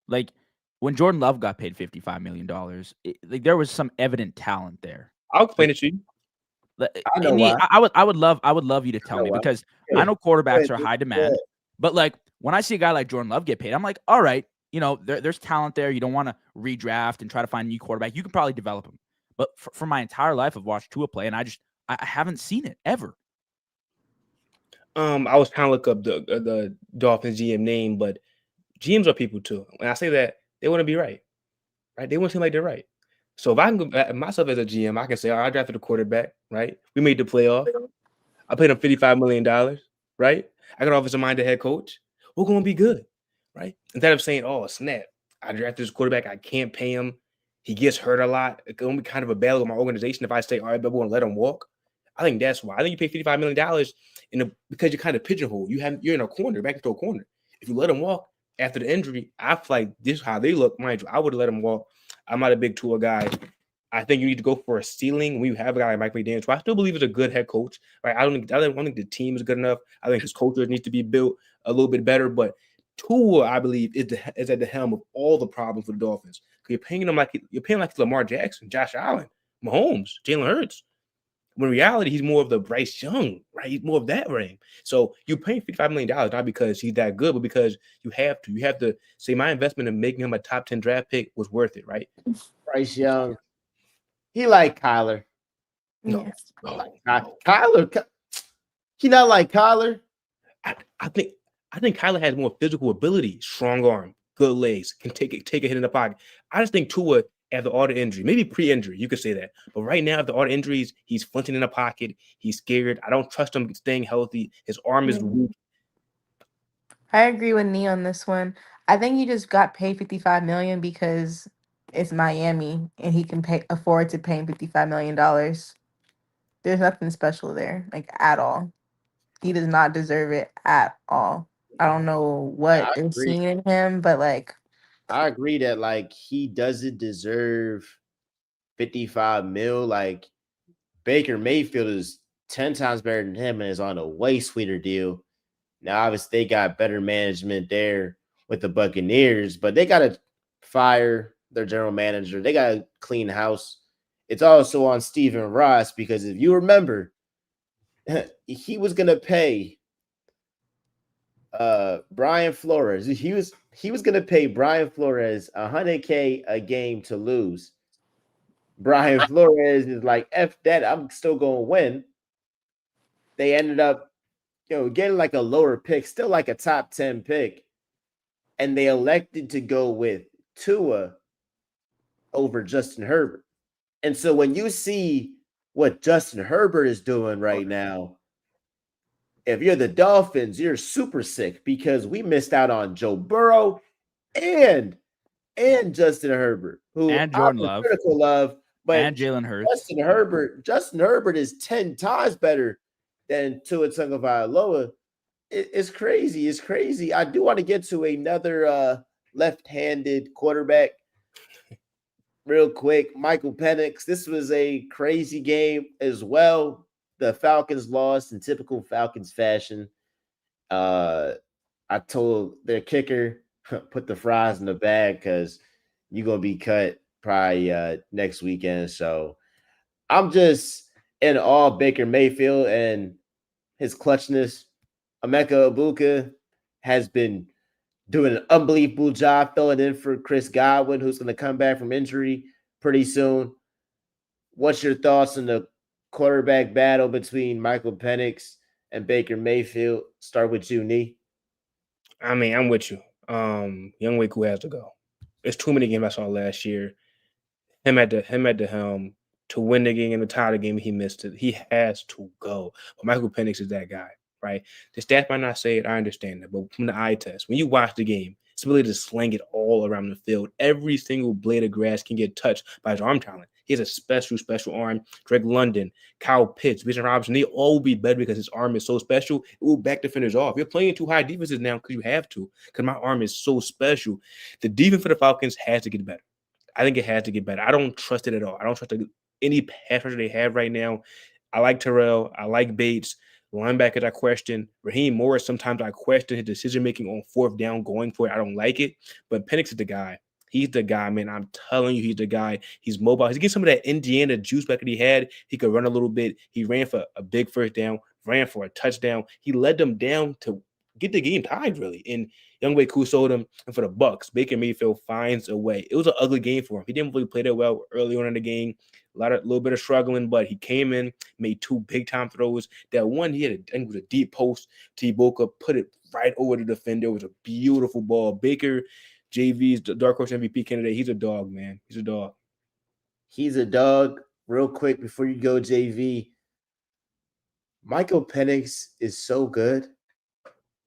Like, when Jordan Love got paid $55 million, like there was some evident talent there. I'll explain it to you. I know why. I would love you to I tell know me, why. because Yeah. I know Go ahead, quarterbacks are dude. high Go ahead. demand, but like when I see a guy like Jordan Love get paid, I'm like, all right, there's talent there. You don't want to redraft and try to find a new quarterback. You can probably develop him. But for my entire life, I've watched Tua play, and I haven't seen it ever. I was trying to look up the Dolphins GM name, but GMs are people too. When I say that, they want to be right. They want to seem like they're right. So if I can go myself as a GM, I can say, all right, I drafted a quarterback, right? We made the playoff. I paid him $55 million, right? I got offensive minded head coach. We're going to be good, right? Instead of saying, oh, snap, I drafted this quarterback. I can't pay him. He gets hurt a lot. It's going to be kind of a battle with my organization if I say, all right, but we're going to let him walk. I think that's why. I think you pay $55 million because you're kind of pigeonholed. You're in a corner, back into a corner. If you let him walk after the injury, I feel like this is how they look. Mind you, I would have let him walk. I'm not a big Tua guy. I think you need to go for a ceiling when you have a guy like Mike McDaniel, who I still believe is a good head coach. Right? I don't think the team is good enough. I think his culture needs to be built a little bit better. But Tua, I believe, is at the helm of all the problems for the Dolphins. You're paying like Lamar Jackson, Josh Allen, Mahomes, Jalen Hurts. When in reality, he's more of the Bryce Young, right? He's more of that ring. So you're paying $55 million not because he's that good, but because you have to. You have to say my investment in making him a top 10 draft pick was worth it, right? Bryce Young. He like Kyler. No, Yeah. Kyler. He not like Kyler. I think Kyler has more physical ability, strong arm, good legs, can take a hit in the pocket. I just think Tua, after all the injury, maybe pre-injury, you could say that. But right now, after all the injuries, he's flinching in the pocket. He's scared. I don't trust him staying healthy. His arm is weak. I agree with Nee on this one. I think he just got paid 55 million because it's Miami and he can afford to pay him $55 million. There's nothing special there, like at all. He does not deserve it at all. I don't know what I they're agree. seeing in him, but like I agree that like he doesn't deserve 55 mil. Like Baker Mayfield is 10 times better than him and is on a way sweeter deal. Now, obviously, they got better management there with the Buccaneers, but they got to fire their general manager. They got to clean house. It's also on Stephen Ross because if you remember, he was going to pay Brian Flores. He was going to pay Brian Flores $100K a game to lose. Brian Flores is like, F that, I'm still going to win. They ended up, getting like a lower pick, still like a top 10 pick. And they elected to go with Tua over Justin Herbert. And so when you see what Justin Herbert is doing right now, if you're the Dolphins, you're super sick because we missed out on Joe Burrow and Justin Herbert, who And I'm Jordan Love critical of, but and Jalen Hurts. Justin Herbert is 10 times better than Tua Tagovailoa. It's crazy. It's crazy. I do want to get to another left-handed quarterback real quick. Michael Penix. This was a crazy game as well. The Falcons lost in typical Falcons fashion. I told their kicker, put the fries in the bag because you're gonna be cut probably next weekend. So I'm just in all Baker Mayfield and his clutchness. Emeka Ibuka has been doing an unbelievable job filling in for Chris Godwin, who's going to come back from injury pretty soon. What's your thoughts on the quarterback battle between Michael Penix and Baker Mayfield? Start with you, Nee. I mean, I'm with you. Young Waku has to go. There's too many games I saw last year. Him at the helm to win the game and retire the game. He missed it. He has to go. But Michael Penix is that guy, right? The stats might not say it. I understand that. But from the eye test, when you watch the game, it's ability to sling it all around the field. Every single blade of grass can get touched by his arm talent. He has a special arm. Drake London, Kyle Pitts, Bijan Robinson, they all will be better because his arm is so special. It will back defenders off. You're playing too high defenses now because you have to, because my arm is so special. The defense for the Falcons has to get better. I think it has to get better. I don't trust it at all. I don't trust any pass rusher they have right now. I like Terrell. I like Bates. Linebackers, I question. Raheem Morris, sometimes I question his decision-making on fourth down, going for it. I don't like it. But Penix is the guy. He's the guy, man. I'm telling you, he's the guy. He's mobile. He's getting some of that Indiana juice back that he had. He could run a little bit. He ran for a big first down, ran for a touchdown. He led them down to get the game tied, really. And Younghoe Koo sold him. And for the Bucks, Baker Mayfield finds a way. It was an ugly game for him. He didn't really play that well early on in the game. A little bit of struggling, but he came in, made two big-time throws. That one, I think it was a deep post to Ibuka, put it right over the defender. It was a beautiful ball. Baker, JV's the dark horse MVP candidate. He's a dog, man. He's a dog. He's a dog. Real quick before you go, JV, Michael Penix is so good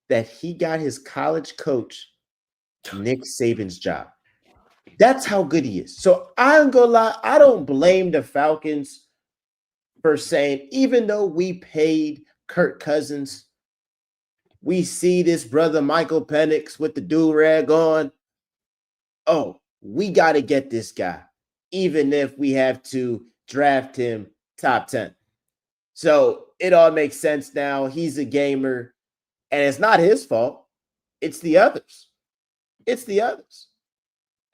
that he got his college coach Nick Saban's job. That's how good he is. So I'm gonna lie, I don't blame the Falcons for saying, even though we paid Kirk Cousins, we see this brother Michael Penix with the do-rag on. Oh, we got to get this guy, even if we have to draft him top 10. So it all makes sense now. He's a gamer, and it's not his fault. It's the others. It's the others.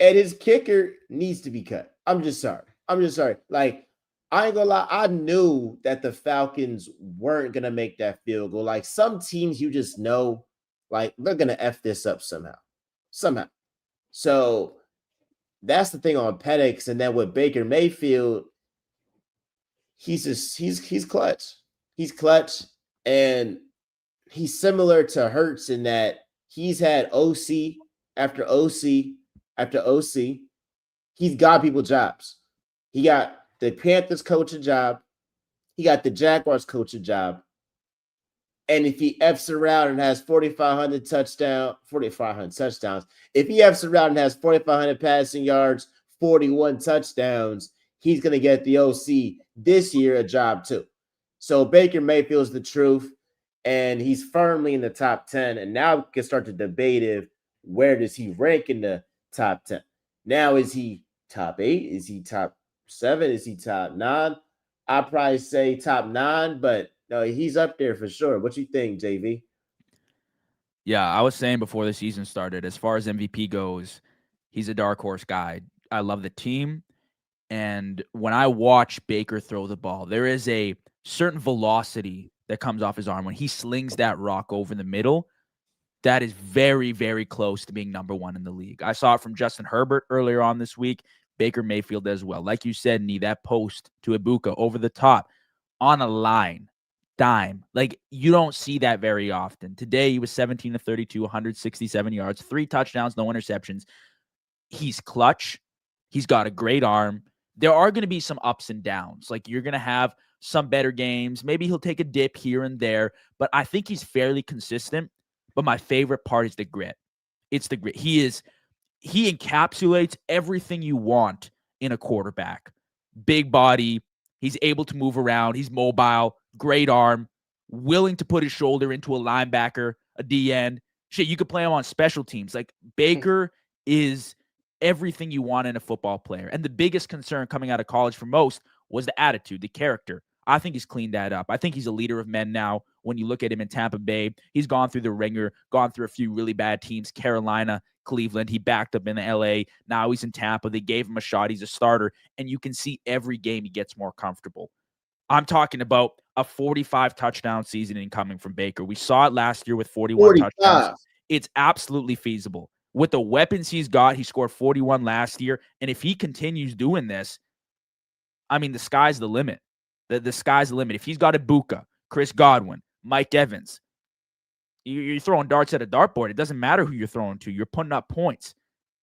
And his kicker needs to be cut. I'm just sorry. Like, I ain't gonna lie. I knew that the Falcons weren't gonna make that field goal. Like, some teams you just know, like, they're gonna F this up somehow. So that's the thing on Penix. And then with Baker Mayfield, he's clutch. He's clutch, and he's similar to Hurts in that he's had OC after OC after OC. He's got people jobs. He got the Panthers coach a job. He got the Jaguars coach a job. And if he F's around and has 4,500 touchdowns, if he F's around and has 4,500 passing yards, 41 touchdowns, he's going to get the OC this year a job too. So Baker Mayfield's the truth, and he's firmly in the top 10. And now we can start to debate if where does he rank in the top 10. Now, is he top 8? Is he top 7? Is he top 9? I'd probably say top 9, but no, he's up there for sure. What you think, JV? Yeah, I was saying before the season started, as far as MVP goes, he's a dark horse guy. I love the team. And when I watch Baker throw the ball, there is a certain velocity that comes off his arm. When he slings that rock over the middle, that is very, very close to being number one in the league. I saw it from Justin Herbert earlier on this week. Baker Mayfield as well. Like you said, Nee, that post to Ibuka over the top on a line, dime. Like, you don't see that very often. Today, he was 17 to 32, 167 yards, 3 touchdowns, no interceptions. He's clutch. He's got a great arm. There are going to be some ups and downs. Like, you're going to have some better games. Maybe he'll take a dip here and there, but I think he's fairly consistent. But my favorite part is the grit. It's the grit. He encapsulates everything you want in a quarterback. Big body. He's able to move around. He's mobile. Great arm. Willing to put his shoulder into a linebacker, a D-end. Shit, you could play him on special teams. Like, Baker is everything you want in a football player. And the biggest concern coming out of college for most was the attitude, the character. I think he's cleaned that up. I think he's a leader of men now. When you look at him in Tampa Bay, he's gone through the ringer, gone through a few really bad teams, Carolina, Cleveland. He backed up in LA. Now he's in Tampa. They gave him a shot. He's a starter. And you can see every game he gets more comfortable. I'm talking about a 45 touchdown season incoming from Baker. We saw it last year with 41 touchdowns. 45. It's absolutely feasible. With the weapons he's got, he scored 41 last year. And if he continues doing this, I mean, the sky's the limit. The sky's the limit. If he's got Ibuka, Chris Godwin, Mike Evans, you're throwing darts at a dartboard. It doesn't matter who you're throwing to. You're putting up points.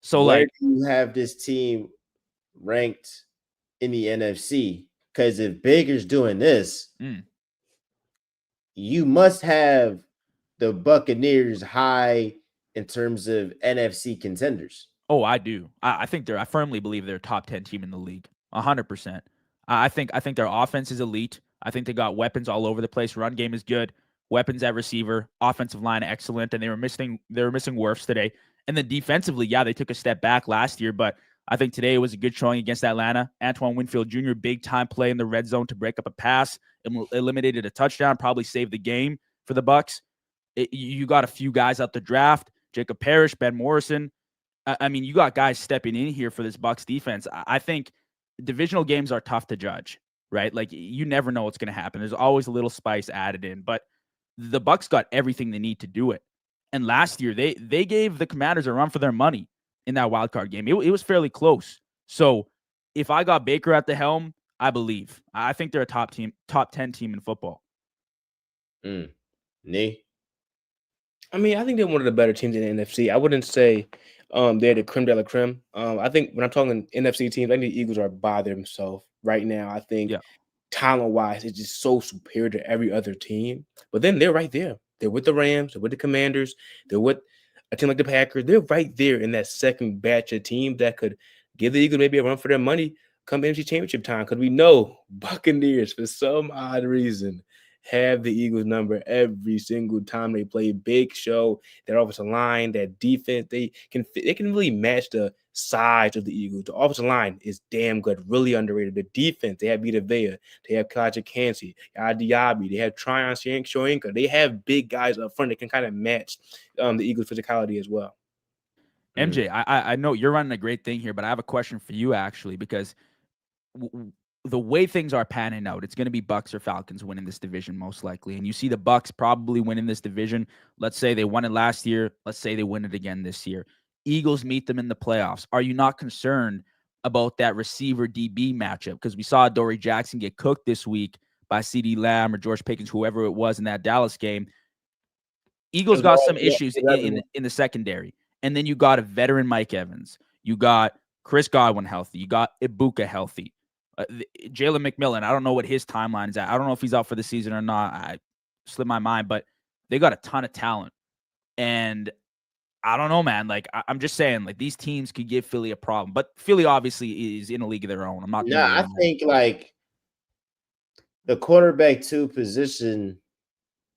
So, Where like, do you have this team ranked in the NFC? Because if Baker's doing this, you must have the Buccaneers high in terms of NFC contenders. oh, I do. I think I firmly believe they're a top 10 team in the league. 100%. I think their offense is elite. I think they got weapons all over the place. Run game is good. Weapons at receiver. Offensive line excellent. And they were missing Wirfs today. And then defensively, yeah, they took a step back last year, but I think today it was a good showing against Atlanta. Antoine Winfield Jr., big time play in the red zone to break up a pass, eliminated a touchdown, probably saved the game for the Bucs. You got a few guys out the draft, Jacob Parrish, Ben Morrison. I mean, you got guys stepping in here for this Bucs defense. I think divisional games are tough to judge, right? Like, you never know what's going to happen. There's always a little spice added in, but the Bucs got everything they need to do it. And last year, they gave the Commanders a run for their money in that wild card game. It was fairly close. So if I got Baker at the helm, I believe. I think they're a top 10 team in football. Nee? I mean, I think they're one of the better teams in the NFC. I wouldn't say they're the creme de la creme. I think when I'm talking NFC teams, I think the Eagles are by themselves right now. I think talent-wise, it's just so superior to every other team. But then they're right there. They're with the Rams. They're with the Commanders. They're with a team like the Packers. They're right there in that second batch of teams that could give the Eagles maybe a run for their money come NFC Championship time. Because we know Buccaneers, for some odd reason, have the Eagles number every single time they play. Big show, that offensive line, that defense, they can really match the size of the Eagles. The offensive line is damn good, really underrated. The defense, they have Vita Vea, they have Kaja Kansey, Diaby, they have Tryon Shoyinka. They have big guys up front that can kind of match the Eagles' physicality as well. MJ, I know you're running a great thing here, but I have a question for you actually, because the way things are panning out, it's going to be Bucs or Falcons winning this division most likely. And you see the Bucs probably winning this division. Let's say they won it last year. Let's say they win it again this year. Eagles meet them in the playoffs. Are you not concerned about that receiver DB matchup? Because we saw Dory Jackson get cooked this week by CeeDee Lamb or George Pickens, whoever it was in that Dallas game. Eagles got some issues in the secondary. And then you got a veteran Mike Evans. You got Chris Godwin healthy. You got Ibuka healthy. Jalen McMillan, I don't know what his timeline is at. I don't know if he's out for the season or not. I slipped my mind, but they got a ton of talent. And I don't know, man. Like, I'm just saying, like, these teams could give Philly a problem. But Philly obviously is in a league of their own. I'm not. I think, like, the quarterback 2 position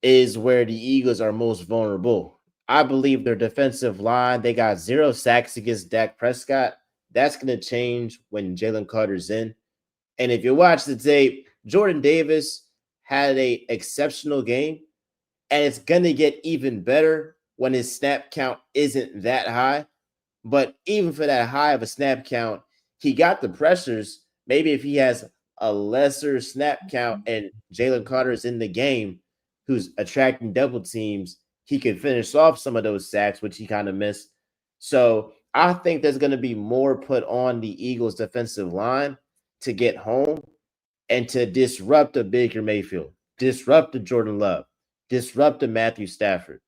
is where the Eagles are most vulnerable. I believe their defensive line, they got 0 sacks against Dak Prescott. That's going to change when Jalen Carter's in. And if you watch the tape, Jordan Davis had an exceptional game, and it's going to get even better when his snap count isn't that high. But even for that high of a snap count, he got the pressures. Maybe if he has a lesser snap count and Jalen Carter's in the game, who's attracting double teams, he could finish off some of those sacks, which he kind of missed. So I think there's going to be more put on the Eagles' defensive line to get home and to disrupt a Baker Mayfield, disrupt a Jordan Love, disrupt a Matthew Stafford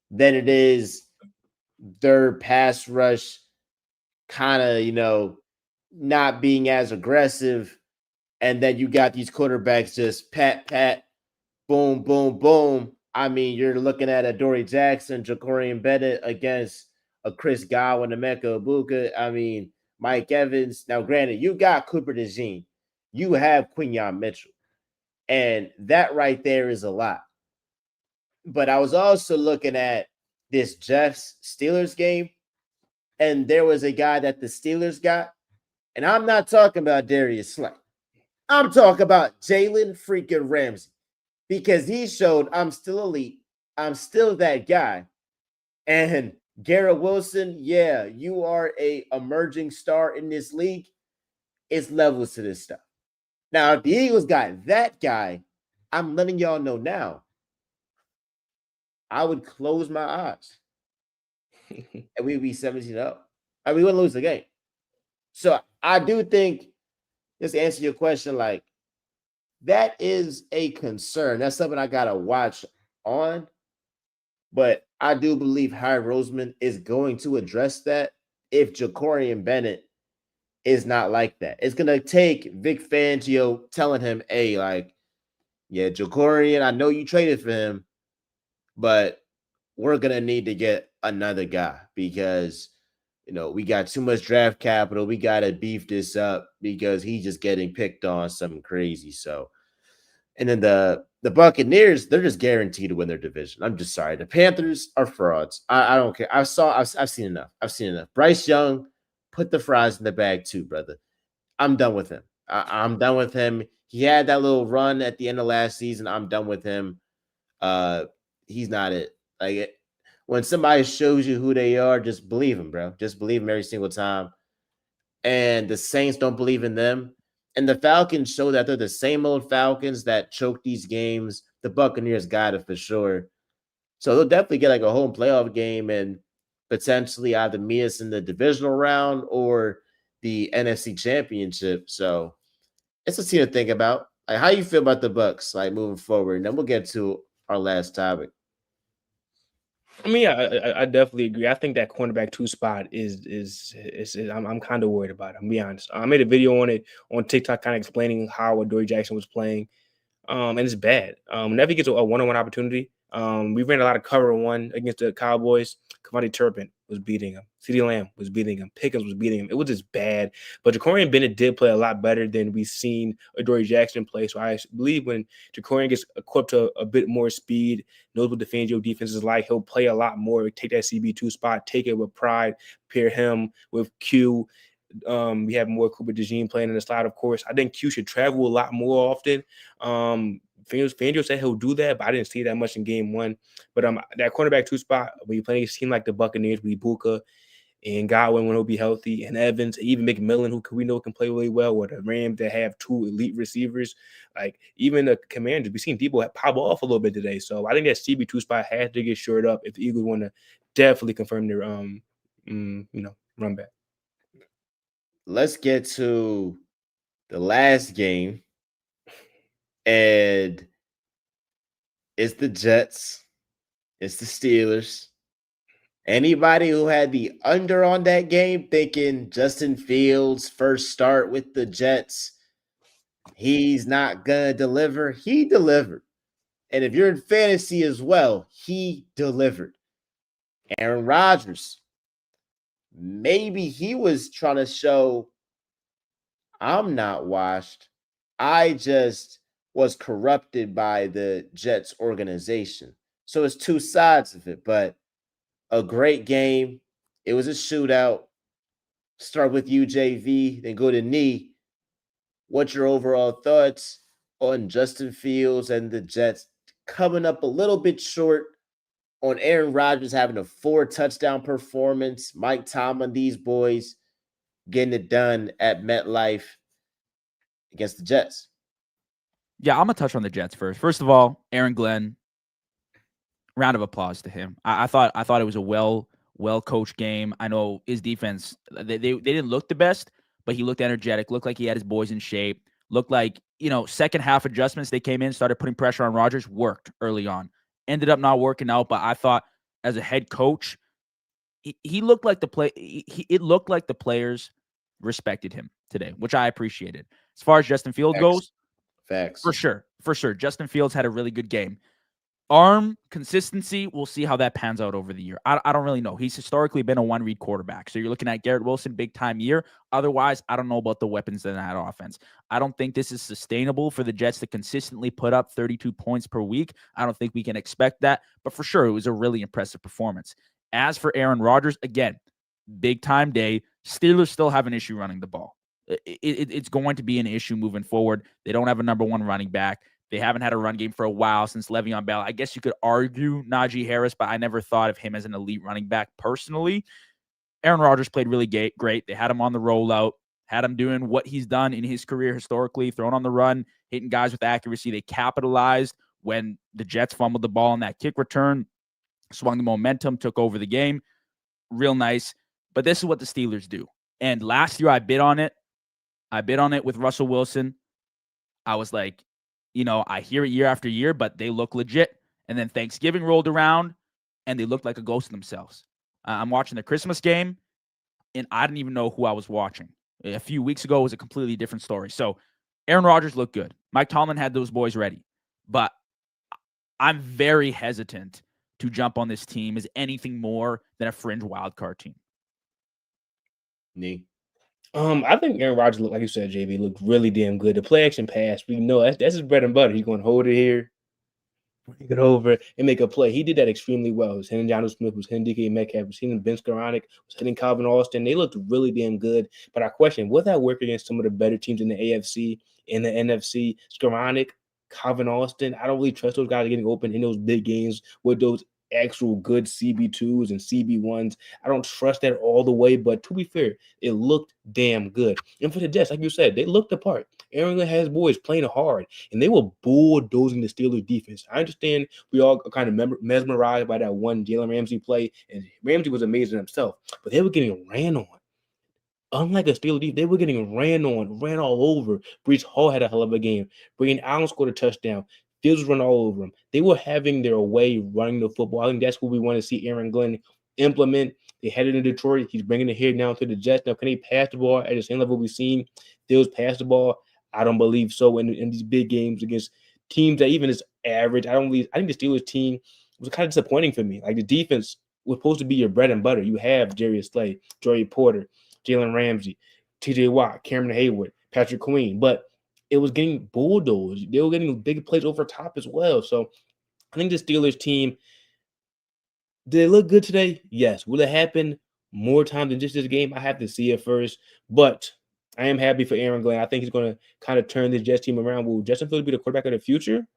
than it is their pass rush kind of, not being as aggressive. And then you got these quarterbacks just pat, boom, boom, boom. I mean, you're looking at a Dory Jackson, Jacorian Bennett against a Chris Godwin, Emeka Ibuka. I mean, Mike Evans. Now, granted, you got Cooper DeJean. You have Quinyon Mitchell. And that right there is a lot. But I was also looking at this Jets-Steelers game, and there was a guy that the Steelers got. And I'm not talking about Darius Slay. I'm talking about Jalen freaking Ramsey. Because he showed I'm still elite. I'm still that guy. And Garrett Wilson, yeah, you are a emerging star in this league. It's levels to this stuff. Now, if the Eagles got that guy, I'm letting y'all know now, I would close my eyes and we'd be 17-0. I mean, we wouldn't lose the game. So I do think, just to answer your question, like, that is a concern. That's something I gotta watch on. But I do believe Harry Roseman is going to address that if Jacorian Bennett is not like that. It's gonna take Vic Fangio telling him, hey, like, yeah, Jacorian, I know you traded for him, but we're gonna need to get another guy because we got too much draft capital. We gotta beef this up because he's just getting picked on something crazy. So, and then the Buccaneers, they're just guaranteed to win their division. I'm just sorry. The Panthers are frauds. I don't care. I've seen enough. I've seen enough. Bryce Young, put the fries in the bag too, brother. I'm done with him. I'm done with him. He had that little run at the end of last season. I'm done with him. He's not it. When somebody shows you who they are, just believe them, bro. Just believe them every single time. And the Saints don't believe in them. And the Falcons show that they're the same old Falcons that choke these games. The Buccaneers got it for sure. So they'll definitely get like a home playoff game and potentially either meet us in the divisional round or the NFC Championship. So it's a team to think about. Like, how you feel about the Bucks, like, moving forward? And then we'll get to our last topic. I mean, yeah, I definitely agree. I think that cornerback 2 spot is I'm kind of worried about it. I'm be honest. I made a video on it on TikTok, kind of explaining how Adoree Jackson was playing. And it's bad. Whenever he gets a one-on-one opportunity, we ran a lot of cover one against the Cowboys. Cavante Turpin was beating him. CeeDee Lamb was beating him. Pickens was beating him. It was just bad. But Jacorian Bennett did play a lot better than we've seen Adoree Jackson play. So I believe when Jacorian gets equipped to a bit more speed, knows what the Fangio defense is like, he'll play a lot more, take that CB2 spot, take it with pride, pair him with Q. We have more Cooper DeJean playing in the slot, of course. I think Q should travel a lot more often. Fangio said he'll do that, but I didn't see that much in game one. But that cornerback 2 spot, when you play a team like the Buccaneers, with Ibuka and Godwin when he'll be healthy, and Evans, even McMillan, who we know can play really well, or the Rams that have 2 elite receivers, like even the Commanders, we've seen people pop off a little bit today. So I think that CB2 spot has to get shored up if the Eagles want to definitely confirm their run back. Let's get to the last game, and it's the Jets, it's the Steelers. Anybody who had the under on that game thinking Justin Fields' first start with the Jets, he's not gonna deliver, he delivered. And if you're in fantasy as well, he delivered. Aaron Rodgers, maybe he was trying to show, I'm not washed. I just was corrupted by the Jets organization. So it's two sides of it, but a great game. It was a shootout. Start with you, JV, then go to Nee. What's your overall thoughts on Justin Fields and the Jets coming up a little bit short on Aaron Rodgers having a 4-touchdown performance? Mike Tomlin, these boys getting it done at MetLife against the Jets. Yeah, I'm going to touch on the Jets first. First of all, Aaron Glenn, round of applause to him. I thought it was a well-coached game. I know his defense, they didn't look the best, but he looked energetic, looked like he had his boys in shape, looked like, second half adjustments, they came in, started putting pressure on Rodgers, worked early on. Ended up not working out, but I thought as a head coach, he looked like it looked like the players respected him today, which I appreciated. As far as Justin Fields goes, Facts. For sure. Justin Fields had a really good game. Arm consistency, we'll see how that pans out over the year. I don't really know. He's historically been a one-read quarterback. So you're looking at Garrett Wilson, big-time year. Otherwise, I don't know about the weapons in that offense. I don't think this is sustainable for the Jets to consistently put up 32 points per week. I don't think we can expect that. But for sure, it was a really impressive performance. As for Aaron Rodgers, again, big-time day. Steelers still have an issue running the ball. It's going to be an issue moving forward. They don't have a number one running back. They haven't had a run game for a while since Le'Veon Bell. I guess you could argue Najee Harris, but I never thought of him as an elite running back personally. Aaron Rodgers played really great. They had him on the rollout, had him doing what he's done in his career historically, throwing on the run, hitting guys with accuracy. They capitalized when the Jets fumbled the ball on that kick return, swung the momentum, took over the game. Real nice. But this is what the Steelers do. And last year I bid on it. I bid on it with Russell Wilson. I was like, I hear it year after year, but they look legit. And then Thanksgiving rolled around, and they looked like a ghost of themselves. I'm watching the Christmas game, and I didn't even know who I was watching. A few weeks ago, it was a completely different story. So Aaron Rodgers looked good. Mike Tomlin had those boys ready. But I'm very hesitant to jump on this team as anything more than a fringe wildcard team. Nee. I think Aaron Rodgers looked, like you said, JV, looked really damn good. The play action pass, we know that's his bread and butter. He's going to hold it here, bring it over, and make a play. He did that extremely well. It was hitting Jonathan Smith, was hitting DK Metcalf, was hitting Ben Skoranek, was hitting Calvin Austin. They looked really damn good. But I question, will that work against some of the better teams in the AFC, in the NFC? Skoranek, Calvin Austin, I don't really trust those guys getting open in those big games with those actual good CB2s and CB1s. I don't trust that all the way, but to be fair, it looked damn good. And for the Jets, like you said, they looked the part. Aaron Glenn has boys playing hard, and they were bulldozing the Steelers defense. I understand we all are kind of mesmerized by that one Jalen Ramsey play, and Ramsey was amazing himself, but they were getting ran on. Unlike the Steelers defense, they were getting ran on, ran all over. Brees Hall had a hell of a game. Brandon Allen scored a touchdown. Fields run all over them. They were having their way running the football. I think that's what we want to see Aaron Glenn implement. They headed to Detroit. He's bringing it here now to the Jets. Now, can he pass the ball at the same level we've seen Fields pass the ball? I don't believe so in these big games against teams that even is average. I think the Steelers team was kind of disappointing for me. Like the defense was supposed to be your bread and butter. You have Darius Slay, Joey Porter, Jalen Ramsey, TJ Watt, Cameron Hayward, Patrick Queen, but it was getting bulldozed. They were getting big plays over top as well. So I think the Steelers team, did it look good today? Yes. Will it happen more times than just this game? I have to see it first, but I am happy for Aaron Glenn. I think he's going to kind of turn this Jets team around. Will Justin Fields be the quarterback of the future?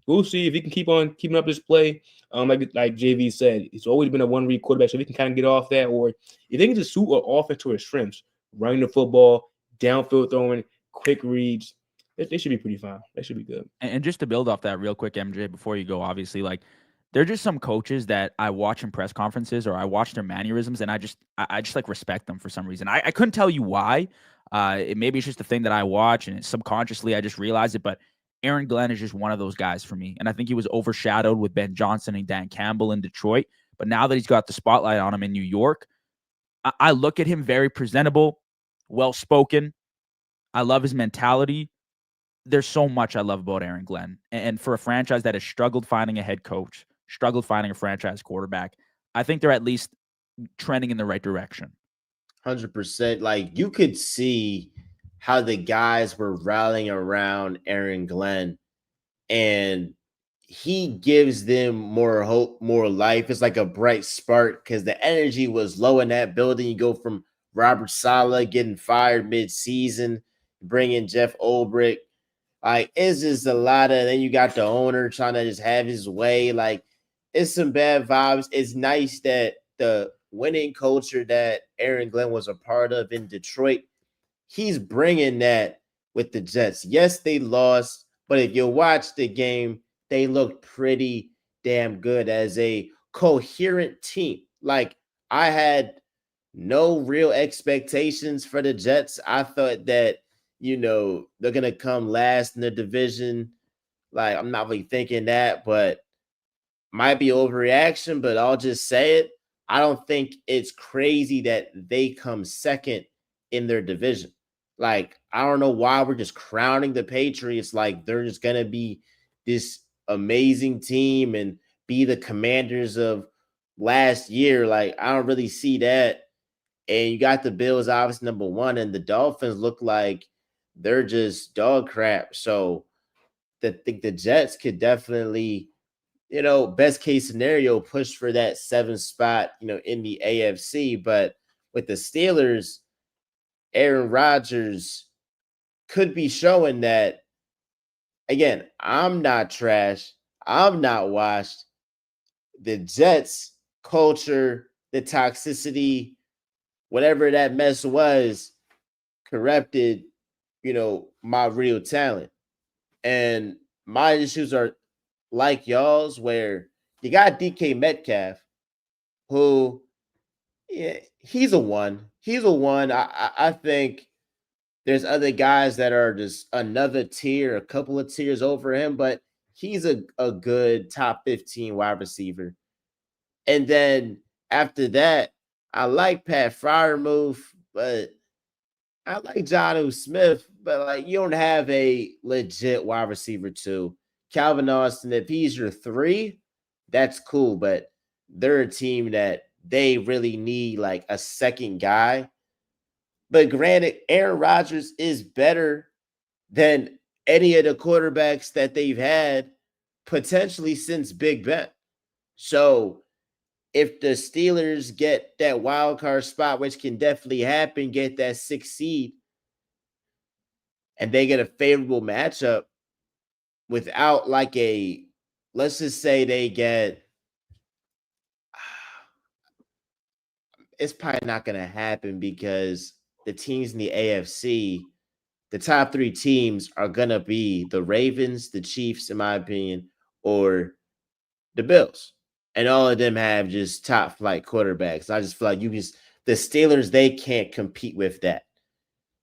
We'll see if he can keep on keeping up this play. Like JV said, he's always been a one-read quarterback, so if he can kind of get off that, or if they can just suit an offense to his strengths, running the football, downfield throwing, quick reads, they should be pretty fine. They should be good. And just to build off that real quick, MJ, before you go, obviously, like there are just some coaches that I watch in press conferences or I watch their mannerisms, and I just like respect them for some reason. I couldn't tell you why. Maybe it's just a thing that I watch, and subconsciously I just realize it, but Aaron Glenn is just one of those guys for me. And I think he was overshadowed with Ben Johnson and Dan Campbell in Detroit. But now that he's got the spotlight on him in New York, I look at him very presentable, well-spoken. I love his mentality. There's so much I love about Aaron Glenn. And for a franchise that has struggled finding a head coach, struggled finding a franchise quarterback, I think they're at least trending in the right direction. 100%. Like you could see how the guys were rallying around Aaron Glenn, and he gives them more hope, more life. It's like a bright spark because the energy was low in that building. You go from Robert Saleh getting fired mid-season, bring in Jeff Ulbrich. Like, it's just a lot of, then you got the owner trying to just have his way. Like, it's some bad vibes. It's nice that the winning culture that Aaron Glenn was a part of in Detroit, he's bringing that with the Jets. Yes, they lost, but if you watch the game, they looked pretty damn good as a coherent team. Like, I had no real expectations for the Jets. I thought that, they're going to come last in the division. Like, I'm not really thinking that, but might be overreaction, but I'll just say it. I don't think it's crazy that they come second in their division. Like, I don't know why we're just crowning the Patriots like they're just going to be this amazing team and be the Commanders of last year. Like, I don't really see that. And you got the Bills, obviously, number one, and the Dolphins look like they're just dog crap. So the Jets could definitely, best case scenario, push for that 7th spot, in the AFC. But with the Steelers, Aaron Rodgers could be showing that, again, I'm not trash. I'm not washed. The Jets culture, the toxicity, whatever that mess was, corrupted, my real talent. And my issues are like y'all's, where you got DK Metcalf, who, yeah, he's a one. He's a one. I think there's other guys that are just another tier, a couple of tiers over him, but he's a good top 15 wide receiver. And then after that, I like Pat Fryermuth, but I like Jonnu Smith, but like you don't have a legit wide receiver too. Calvin Austin, if he's your three, that's cool, but they're a team that they really need like a second guy. But granted, Aaron Rodgers is better than any of the quarterbacks that they've had potentially since Big Ben. So if the Steelers get that wild card spot, which can definitely happen, get that 6th seed, and they get a favorable matchup without like let's just say they get, it's probably not going to happen because the teams in the AFC, the top 3 teams are going to be the Ravens, the Chiefs, in my opinion, or the Bills. And all of them have just top flight quarterbacks. I just feel like the Steelers, they can't compete with that.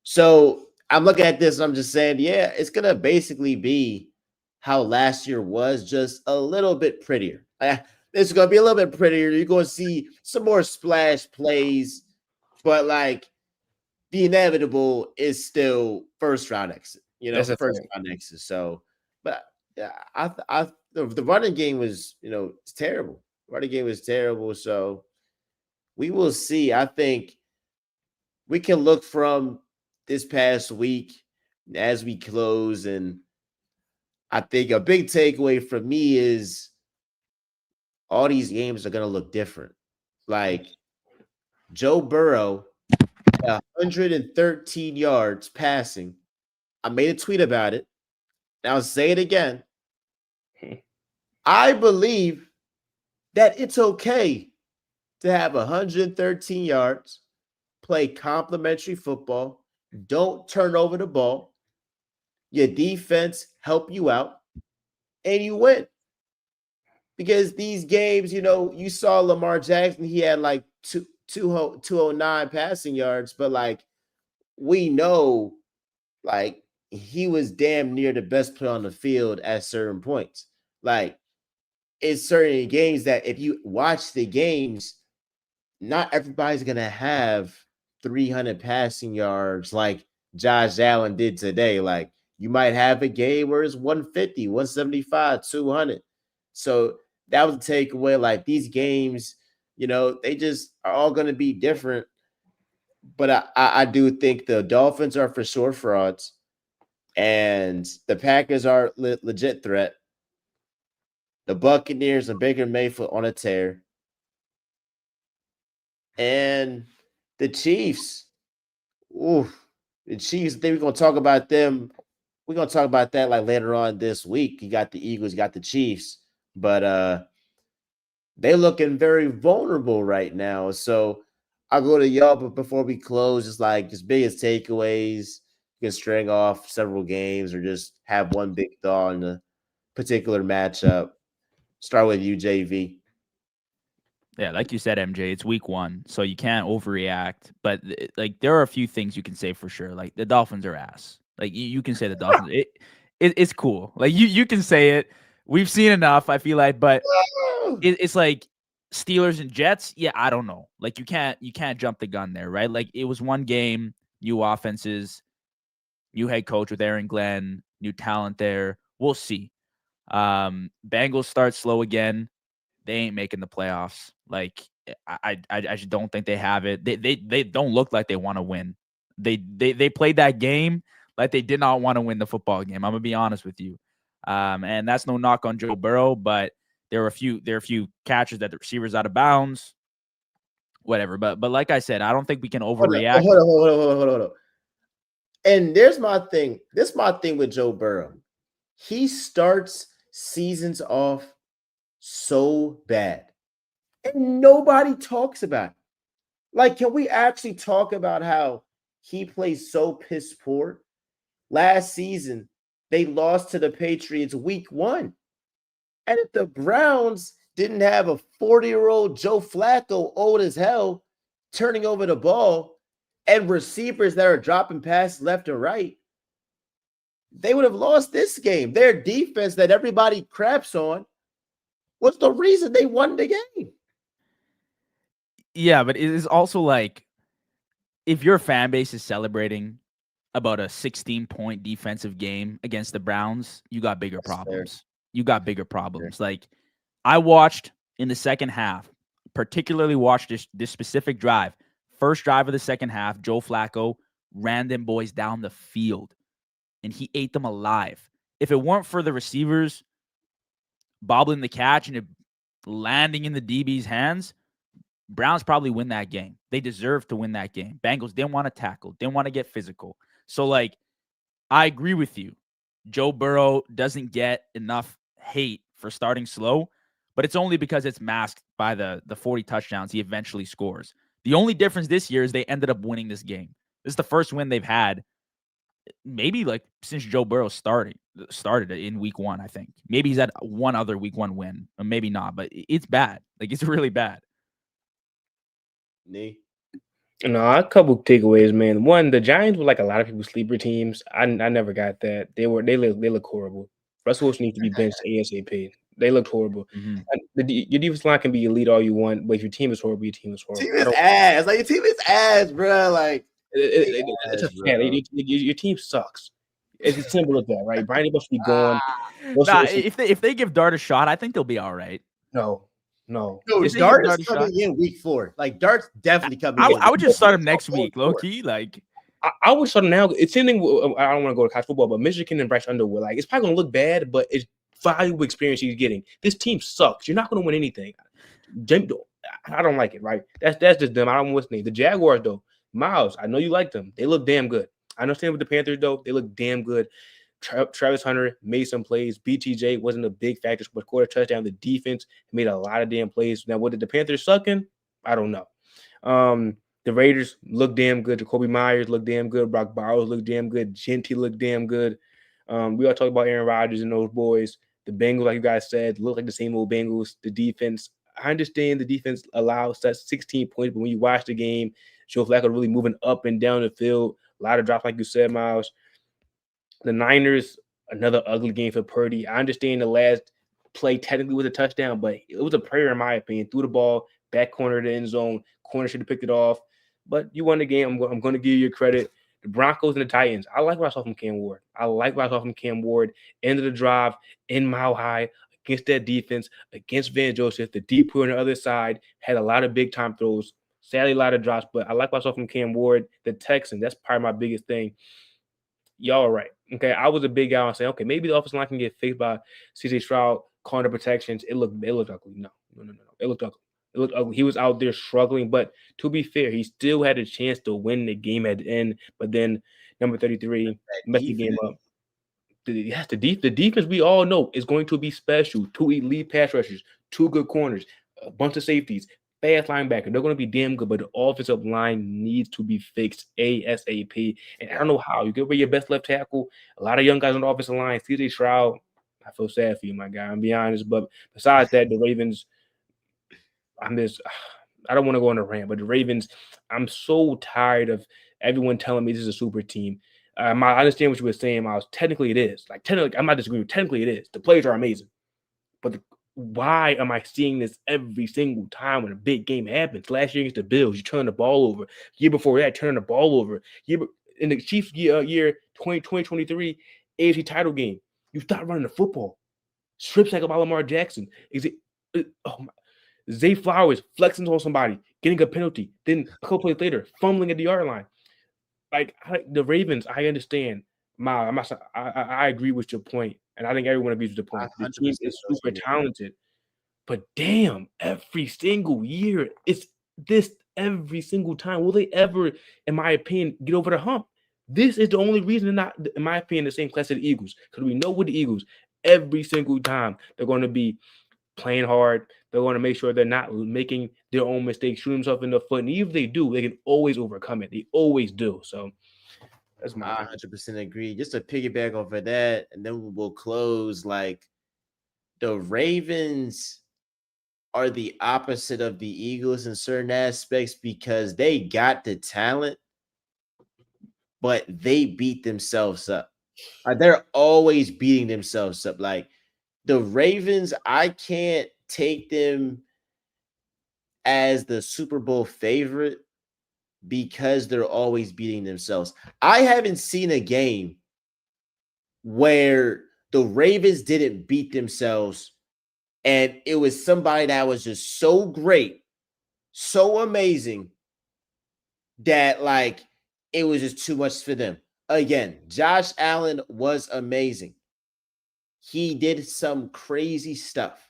So I'm looking at this and I'm just saying, yeah, it's going to basically be how last year was, just a little bit prettier. This is going to be a little bit prettier. You're going to see some more splash plays, but like the inevitable is still first round exit, first round exit. So, but yeah, the running game was, it's terrible. Running game was terrible. So we will see. I think we can look from this past week as we close, and I think a big takeaway for me is all these games are going to look different. Like Joe Burrow, 113 yards passing. I made a tweet about it. And I'll say it again. I believe that it's okay to have 113 yards, play complimentary football, don't turn over the ball, your defense help you out, and you win. Because these games, you saw Lamar Jackson, he had like 209 passing yards, but like we know, like he was damn near the best player on the field at certain points. Like it's certain games that if you watch the games, not everybody's gonna have 300 passing yards like Josh Allen did today. Like you might have a game where it's 150, 175, 200. So that was the takeaway. Like these games, they just are all going to be different. But I do think the Dolphins are for sure frauds, and the Packers are legit threat. The Buccaneers and Baker Mayfield on a tear, and the Chiefs. Ooh, the Chiefs. I think we're gonna talk about them. We're gonna talk about that like later on this week. You got the Eagles, you got the Chiefs, but they're looking very vulnerable right now. So I'll go to y'all, but before we close, just biggest takeaways. You can string off several games or just have one big thought in a particular matchup. Start with you, JV. Yeah, like you said, MJ, it's week 1, so you can't overreact. But like, there are a few things you can say for sure. Like the Dolphins are ass. Like you can say the Dolphins. It's cool. Like you can say it. We've seen enough, I feel like, but it's like Steelers and Jets. Yeah, I don't know. Like you can't jump the gun there, right? Like it was one game, new offenses, new head coach with Aaron Glenn, new talent there. We'll see. Bengals start slow again. They ain't making the playoffs. Like I just don't think they have it. They don't look like they want to win. They played that game like they did not want to win the football game. I'm gonna be honest with you. And that's no knock on Joe Burrow, but there are a few catches that the receivers out of bounds. Whatever. But like I said, I don't think we can overreact. Hold on. And there's my thing. This is my thing with Joe Burrow. He starts seasons off so bad, and nobody talks about it. Like, can we actually talk about how he plays so piss poor. Last season, they lost to the Patriots week 1. And if the Browns didn't have a 40-year-old Joe Flacco, old as hell, turning over the ball, and receivers that are dropping passes left and right, they would have lost this game. Their defense that everybody craps on was the reason they won the game. Yeah, but it is also like, if your fan base is celebrating about a 16-point defensive game against the Browns, you got bigger problems. You got bigger problems. Like, I watched in the second half, particularly watched this specific drive. First drive of the second half, Joe Flacco ran them boys down the field, and he ate them alive. If it weren't for the receivers bobbling the catch and it landing in the DB's hands, Browns probably win that game. They deserve to win that game. Bengals didn't want to tackle, didn't want to get physical. So, like, I agree with you. Joe Burrow doesn't get enough hate for starting slow, but it's only because it's masked by the 40 touchdowns he eventually scores. The only difference this year is they ended up winning this game. This is the first win they've had, maybe like since Joe Burrow started in week 1, I think. Maybe he's had one other week 1 win, or maybe not, but it's bad. Like, it's really bad. Nee. No, a couple takeaways, man. One, the Giants were like a lot of people's sleeper teams. I never got that. They look horrible. Russell Wilson needs to be benched ASAP. They looked horrible. Mhm. Your defense line can be elite all you want, but if your team is horrible, your team is horrible. Team is ass. Like, your team is ass, bro. Like, it's a fact. Your team sucks. It's as simple as that, right? Brian Dable should be gone. Nah, if they give Dart a shot, I think they'll be all right. No. No, If they Dart give is Dart a coming in week 4. Like, Dart's definitely coming in. I would just start him next week, low key. Like, I would start him now. It's same thing. I don't want to go to college football, but Michigan and Bryce Underwood, like, it's probably gonna look bad, but it's valuable experience he's getting. This team sucks. You're not gonna win anything. I don't like it. Right? That's just them. I don't know what's name. The Jaguars though, Miles. I know you like them. They look damn good. I understand with the Panthers though. They look damn good. Travis Hunter made some plays. BTJ wasn't a big factor, but scored a touchdown. The defense made a lot of damn plays. Now, what did the Panthers suck in? I don't know. The Raiders look damn good. Jacoby Myers looked damn good. Brock Bowers looked damn good. Genty looked damn good. We all talk about Aaron Rodgers and those boys. The Bengals, like you guys said, look like the same old Bengals. The defense, I understand the defense allows that 16 points, but when you watch the game, Joe Flacco really moving up and down the field. A lot of drops, like you said, Miles. The Niners, another ugly game for Purdy. I understand the last play technically was a touchdown, but it was a prayer in my opinion. Threw the ball, back corner of the end zone. Corner should have picked it off. But you won the game. I'm going to give you credit. The Broncos and the Titans. I like what I saw from Cam Ward. End of the drive in Mile High against that defense, against Van Joseph. The deep pull on the other side had a lot of big time throws. Sadly, a lot of drops, but I like what I saw from Cam Ward. The Texans, that's probably my biggest thing. Y'all are right. Okay, I was a big guy on saying, okay, maybe the offensive line can get fixed by CJ Stroud, calling the protections. It looked ugly. No. It looked ugly. He was out there struggling, but to be fair, he still had a chance to win the game at the end. But then number 33 messed the game up. The defense we all know is going to be special. 2 elite pass rushers, 2 good corners, a bunch of safeties, fast linebacker. They're going to be damn good, but the offensive line needs to be fixed ASAP. And I don't know how. You get away your best left tackle. A lot of young guys on the offensive line. CJ Stroud, I feel sad for you, my guy. I'm be honest. But besides that, the Ravens, I don't want to go on a rant, but the Ravens, I'm so tired of everyone telling me this is a super team. I understand what you were saying, Miles. Technically, it is. Like, technically, I'm not disagreeing. Technically, it is. The players are amazing. But why am I seeing this every single time when a big game happens? Last year against the Bills, you turn the ball over. Year before that, turn the ball over. In the Chiefs year 2023 AFC title game, you start running the football. Strip sack by Lamar Jackson. Zay Flowers flexing on somebody, getting a penalty. Then a couple plays later, fumbling at the yard line. Like, the Ravens, I understand. I agree with your point, and I think everyone agrees with the point. The team is super talented, but damn, every single year, it's this every single time. Will they ever, in my opinion, get over the hump? This is the only reason they're not, in my opinion, the same class as the Eagles. Because we know with the Eagles, every single time they're going to be playing hard, They want to make sure they're not making their own mistakes, shooting themselves in the foot. And even if they do, they can always overcome it. They always do. So that's my I 100% agree. Just to piggyback off of that, and then we'll close. Like the Ravens are the opposite of the Eagles in certain aspects because they got the talent, but they beat themselves up. They're always beating themselves up. Like the Ravens, I can't take them as the Super Bowl favorite because they're always beating themselves. I haven't seen a game where the Ravens didn't beat themselves and it was somebody that was just so great, so amazing that like it was just too much for them. Again, Josh Allen was amazing. He did some crazy stuff.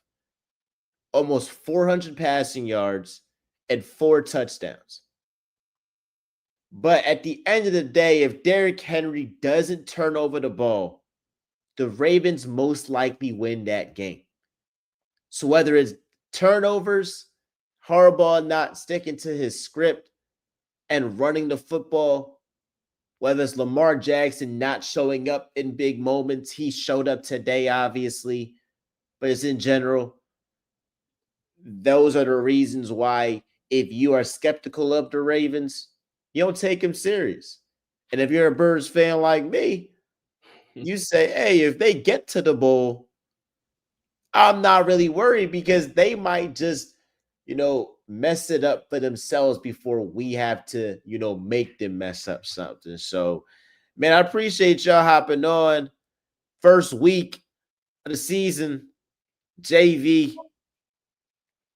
Almost 400 passing yards and 4 touchdowns. But at the end of the day, if Derrick Henry doesn't turn over the ball, the Ravens most likely win that game. So whether it's turnovers, Harbaugh not sticking to his script and running the football, whether it's Lamar Jackson not showing up in big moments, he showed up today, obviously, but it's in general. Those are the reasons why, if you are skeptical of the Ravens, you don't take them serious. And if you're a Birds fan like me, you say, hey, if they get to the bowl, I'm not really worried because they might just, mess it up for themselves before we have to, make them mess up something. So, man, I appreciate y'all hopping on. First week of the season, JV,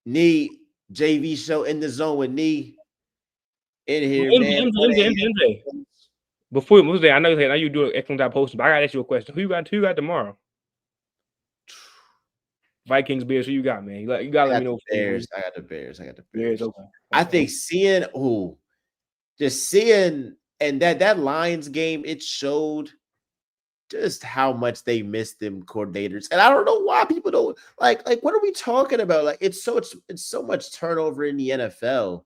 Knee, JV show in the zone with Knee in here, man. MJ. Before Wednesday, I know you do an excellent job posting, but I gotta ask you a question. Who you got tomorrow? Vikings, Bears. Who you got, man? You gotta let me know. Bears. I got the Bears. Bears. Okay. I think seeing and that Lions game, it showed just how much they missed them coordinators. And I don't know why people don't like what are we talking about? Like it's so much turnover in the NFL.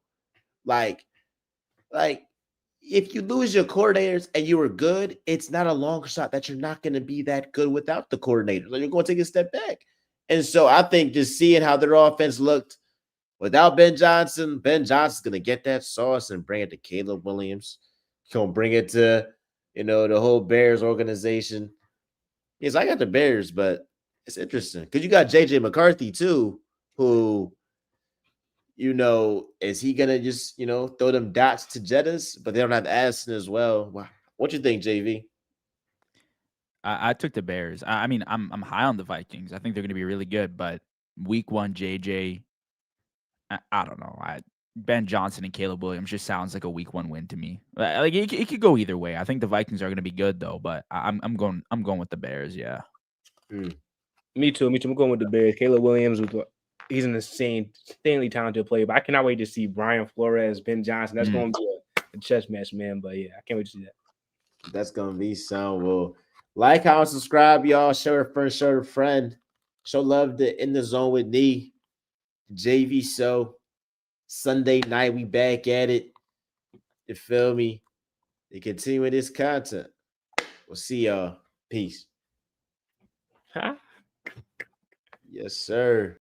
Like if you lose your coordinators and you were good, it's not a long shot that you're not going to be that good without the coordinators. Like you're going to take a step back. And so I think just seeing how their offense looked without Ben Johnson's going to get that sauce and bring it to Caleb Williams. He's going to bring it to, the whole Bears organization. Yes, I got the Bears, but it's interesting because you got JJ McCarthy too, who, is he gonna just throw them dots to Jettas, but they don't have Addison as well? Wow. What you think, JV? I took the Bears. I mean, I'm high on the Vikings. I think they're going to be really good, but week 1 JJ, I don't know. Ben Johnson and Caleb Williams just sounds like a week 1 win to me. Like it could go either way. I think the Vikings are going to be good though, but I'm going with the Bears. Yeah. Me too. I'm going with the Bears. Caleb Williams he's an insanely talented player, but I cannot wait to see Brian Flores, Ben Johnson. That's going to be a chess match, man. But yeah, I can't wait to see that. That's going to be some. Well, like, comment, subscribe, y'all. Show a friend, show a friend. Show love to In the Zone with me, JV Show. Sunday night, we back at it. You feel me? They continue with this content. We'll see y'all. Peace. Huh? Yes, sir.